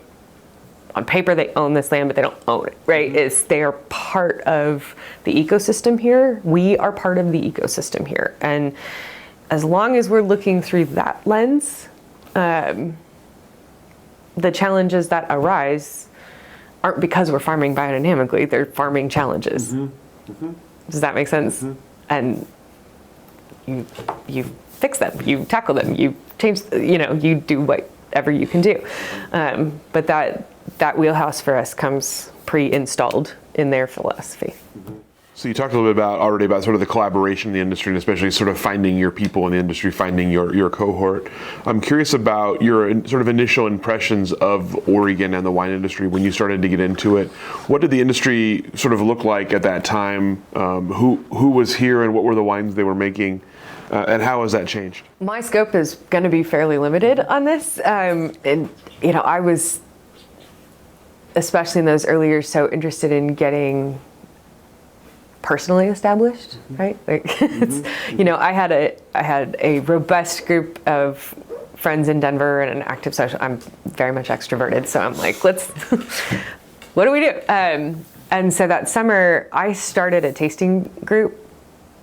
on paper, they own this land, but they don't own it, right? They are part of the ecosystem here. We are part of the ecosystem here. And as long as we're looking through that lens, the challenges that arise aren't because we're farming biodynamically, they're farming challenges. Does that make sense? And you fix them, you tackle them, you change, you do whatever you can do. But that wheelhouse for us comes pre-installed in their philosophy. So you talked a little bit already about sort of the collaboration in the industry, and especially sort of finding your people in the industry, finding your cohort. I'm curious about your sort of initial impressions of Oregon and the wine industry when you started to get into it. What did the industry sort of look like at that time? Who was here and what were the wines they were making? And how has that changed? My scope is going to be fairly limited on this. And, I was, especially in those early years, so interested in getting personally established, right? Like, I had a robust group of friends in Denver and an active social. I'm very much extroverted, so I'm like, what do we do? And so that summer, I started a tasting group,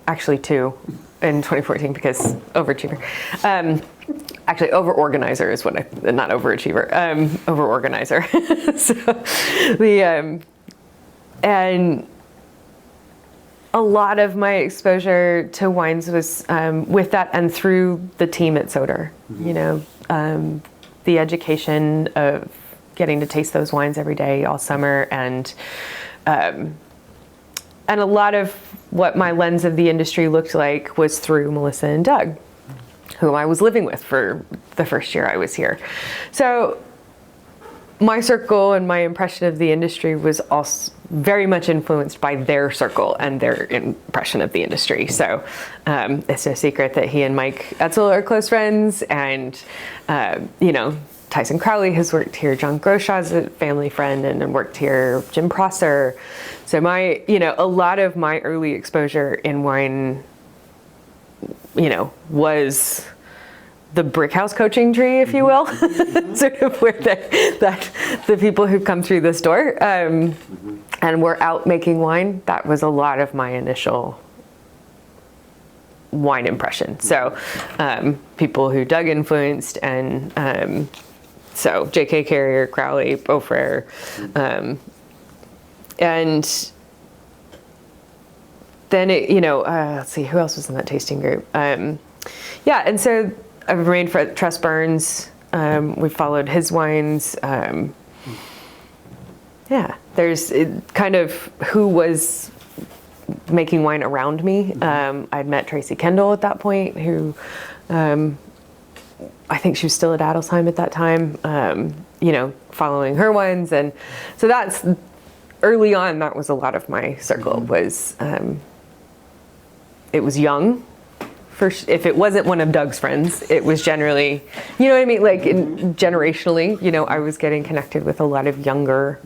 actually 2. In 2014 because overachiever. Actually, over-organizer is not overachiever, over-organizer. And a lot of my exposure to wines was with that and through the team at Soder. The education of getting to taste those wines every day all summer, and a lot of what my lens of the industry looked like was through Melissa and Doug, whom I was living with for the first year I was here. So my circle and my impression of the industry was also very much influenced by their circle and their impression of the industry. So it's no secret that he and Mike Etzel are close friends, and Tyson Crowley has worked here. John Groshaw's a family friend and worked here. Jim Prosser. So a lot of my early exposure in wine, was the Brickhouse coaching tree, if you will, sort of where the people who come through this door and were out making wine. That was a lot of my initial wine impression. So people who Doug influenced, and so J.K. Carrier, Crowley, Beaufrere, and then let's see, who else was in that tasting group? And so I've remained for Tress Burns. We followed his wines. There's kind of who was making wine around me. I'd met Tracy Kendall at that point, who I think she was still at Adelsheim at that time, following her wines. And so that's early on, that was a lot of my circle was, it was young. If it wasn't one of Doug's friends, it was generally, you know what I mean? Like generationally, I was getting connected with a lot of younger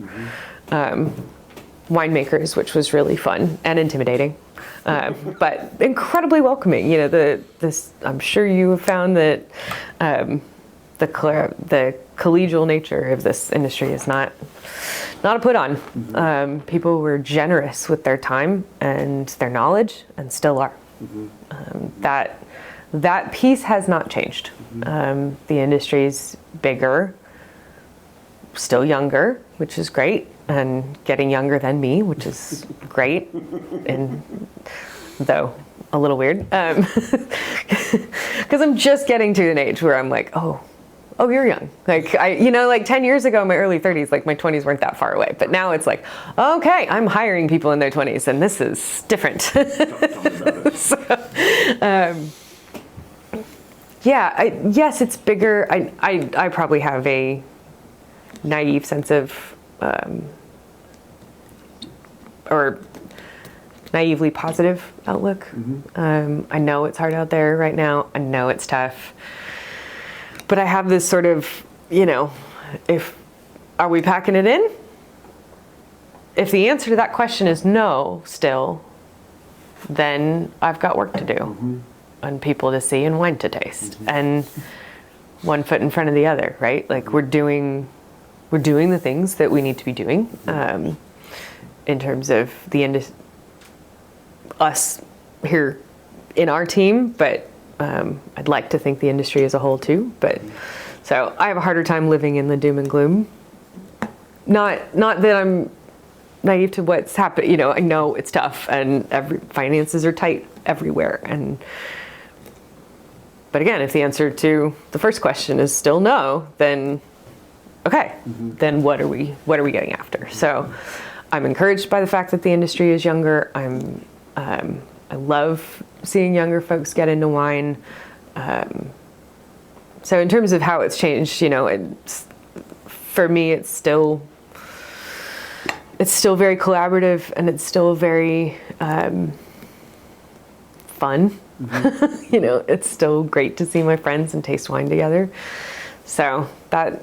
winemakers, which was really fun and intimidating, but incredibly welcoming. I'm sure you have found that the collegial nature of this industry is not a put on. People were generous with their time and their knowledge, and still are. That piece has not changed. The industry's bigger, still younger, which is great, and getting younger than me, which is great, and though a little weird, because I'm just getting to an age where I'm like, oh, you're young. Like 10 years ago, in my early 30s, like my 20s weren't that far away. But now it's like, okay, I'm hiring people in their 20s, and this is different. Yes, it's bigger. I probably have a naive sense of, or naively positive outlook. I know it's hard out there right now. I know it's tough. But I have this sort of, are we packing it in? If the answer to that question is no still, then I've got work to do and people to see and wine to taste and one foot in front of the other, right? Like we're doing the things that we need to be doing in terms of us here in our team, but I'd like to think the industry as a whole too, but so I have a harder time living in the doom and gloom. Not that I'm naive to what's happened. I know it's tough and finances are tight everywhere. But again, if the answer to the first question is still no, then okay, then what are we getting after? So I'm encouraged by the fact that the industry is younger. I love seeing younger folks get into wine. So in terms of how it's changed, for me, it's still very collaborative and it's still very fun. It's still great to see my friends and taste wine together. So that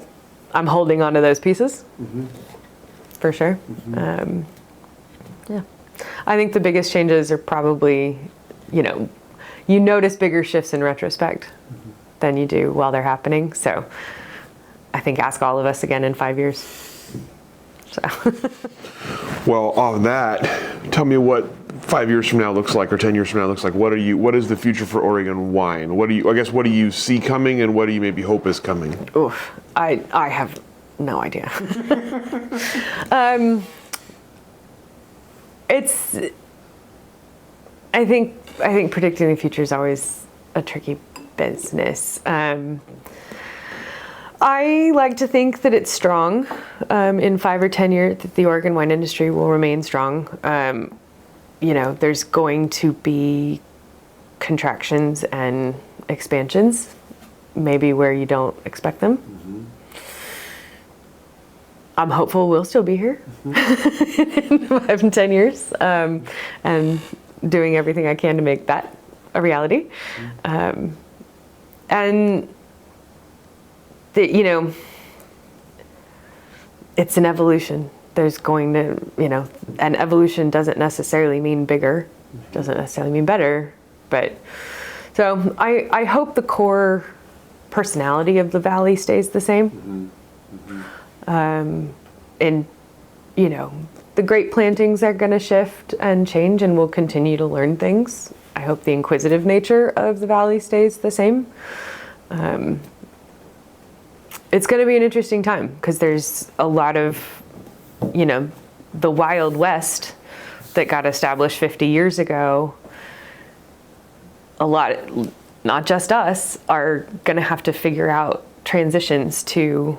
I'm holding on to those pieces for sure. I think the biggest changes are probably, you notice bigger shifts in retrospect than you do while they're happening. So I think ask all of us again in 5 years. So. Well, on that, tell me what 5 years from now looks like, or 10 years from now looks like. What is the future for Oregon wine? What do you see coming, and what do you maybe hope is coming? Oof, I have no idea. I think predicting the future is always a tricky business. I like to think that it's strong. In 5 or 10 years, that the Oregon wine industry will remain strong. There's going to be contractions and expansions, maybe where you don't expect them. I'm hopeful we'll still be here in 5 and 10 years, and doing everything I can to make that a reality. And it's an evolution. There's going to, and evolution doesn't necessarily mean bigger, doesn't necessarily mean better, but so I hope the core personality of the Valley stays the same. And the grape plantings are going to shift and change, and we'll continue to learn things. I hope the inquisitive nature of the Valley stays the same. It's going to be an interesting time because there's a lot of, the Wild West that got established 50 years ago. A lot, not just us, are going to have to figure out transitions to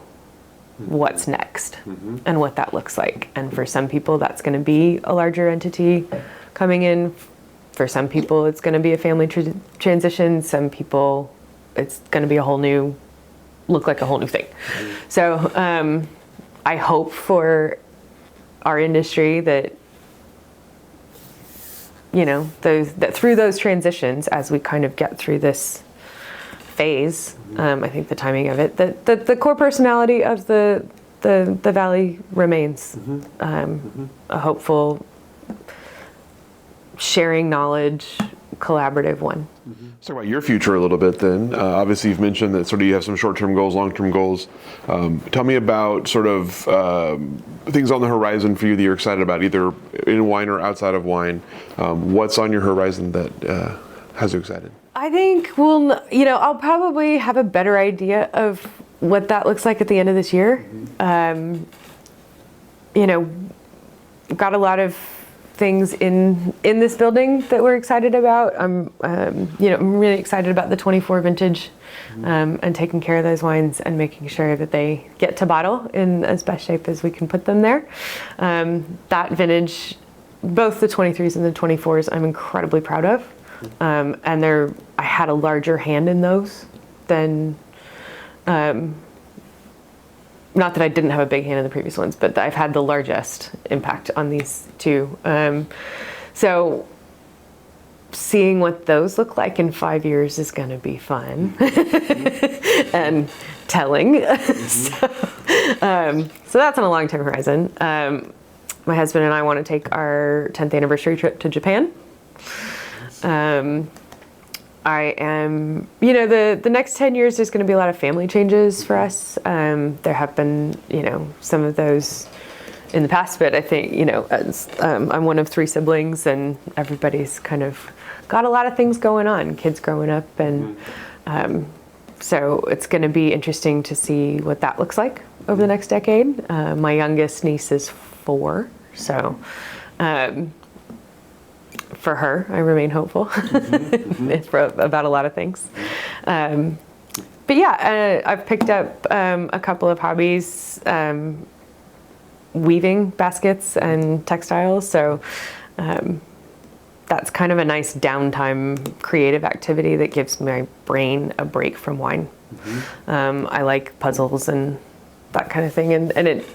what's next and what that looks like. And for some people, that's going to be a larger entity. coming in. For some people, it's going to be a family transition. Some people, it's going to be look like a whole new thing. So I hope for our industry that, that through those transitions, as we kind of get through this phase, I think the timing of it, that the core personality of the Valley remains. A hopeful, sharing knowledge, collaborative one. Let's talk about your future a little bit then. Obviously, you've mentioned that sort of you have some short-term goals, long-term goals. Tell me about sort of things on the horizon for you that you're excited about, either in wine or outside of wine. What's on your horizon that has you excited? I think I'll probably have a better idea of what that looks like at the end of this year. Got a lot of things in this building that we're excited about. I'm really excited about the 24 vintage and taking care of those wines and making sure that they get to bottle in as best shape as we can put them there. That vintage, both the 23s and the 24s, I'm incredibly proud of. And I had a larger hand in those than, not that I didn't have a big hand in the previous ones, but I've had the largest impact on these two. So seeing what those look like in 5 years is going to be fun and telling. So that's on a long-term horizon. My husband and I want to take our 10th anniversary trip to Japan. I am, the next 10 years, there's going to be a lot of family changes for us. There have been, some of those in the past, but I think, as, I'm one of 3 siblings and everybody's kind of got a lot of things going on, kids growing up. And so it's going to be interesting to see what that looks like over the next decade. My youngest niece is 4, so for her, I remain hopeful about a lot of things. But yeah, I've picked up a couple of hobbies, weaving baskets and textiles. So that's kind of a nice downtime creative activity that gives my brain a break from wine. I like puzzles and that kind of thing. And it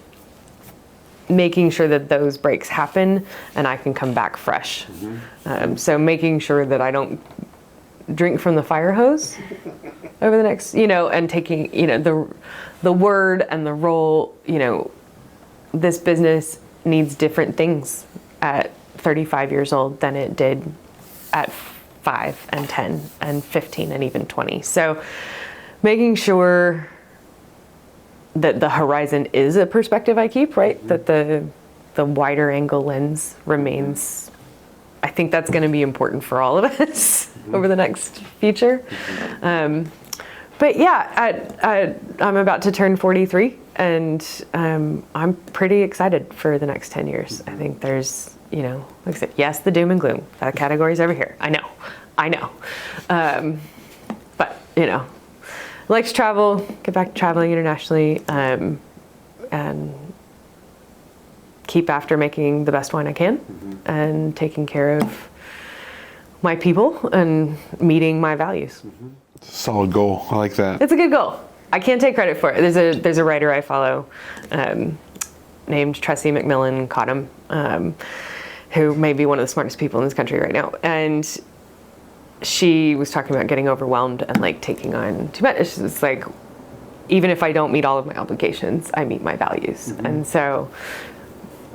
making sure that those breaks happen and I can come back fresh. So making sure that I don't drink from the fire hose over the next, and taking, the word and the role, this business needs different things at 35 years old than it did at 5 and 10 and 15 and even 20. So making sure that the horizon is a perspective I keep, right? That the wider angle lens remains. I think that's going to be important for all of us over the next future. But yeah, I'm about to turn 43 and I'm pretty excited for the next 10 years. I think there's, like I said, yes, the doom and gloom. That category's over here. I know. But, I like to travel, get back to traveling internationally, and keep after making the best wine I can and taking care of my people and meeting my values. Solid goal. I like that. It's a good goal. I can't take credit for it. There's a writer I follow named Tressie McMillan Cottom, who may be one of the smartest people in this country right now. And she was talking about getting overwhelmed and like taking on too much. It's like, even if I don't meet all of my obligations, I meet my values. And so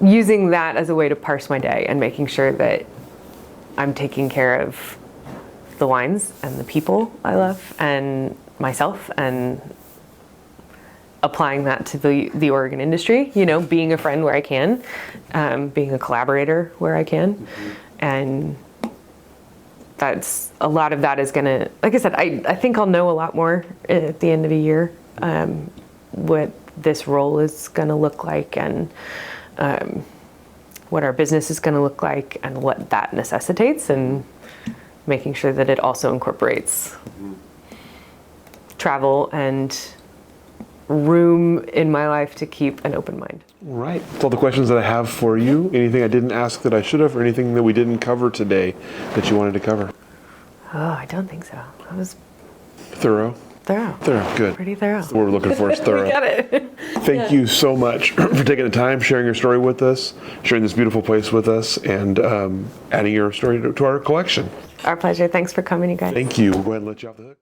using that as a way to parse my day and making sure that I'm taking care of the wines and the people I love and myself and applying that to the Oregon industry, being a friend where I can, being a collaborator where I can. And that's a lot of that is going to, like I said, I think I'll know a lot more at the end of the year, what this role is going to look like and what our business is going to look like and what that necessitates, and making sure that it also incorporates travel and room in my life to keep an open mind. All right. That's all the questions that I have for you. Anything I didn't ask that I should have, or anything that we didn't cover today that you wanted to cover? Oh, I don't think so. That was Thorough. thorough. Thorough. Good. Pretty thorough. That's what we're looking for is thorough. Got it. Thank you so much for taking the time, sharing your story with us, sharing this beautiful place with us, and adding your story to our collection. Our pleasure. Thanks for coming, you guys. Thank you. We'll go ahead and let you off the hook.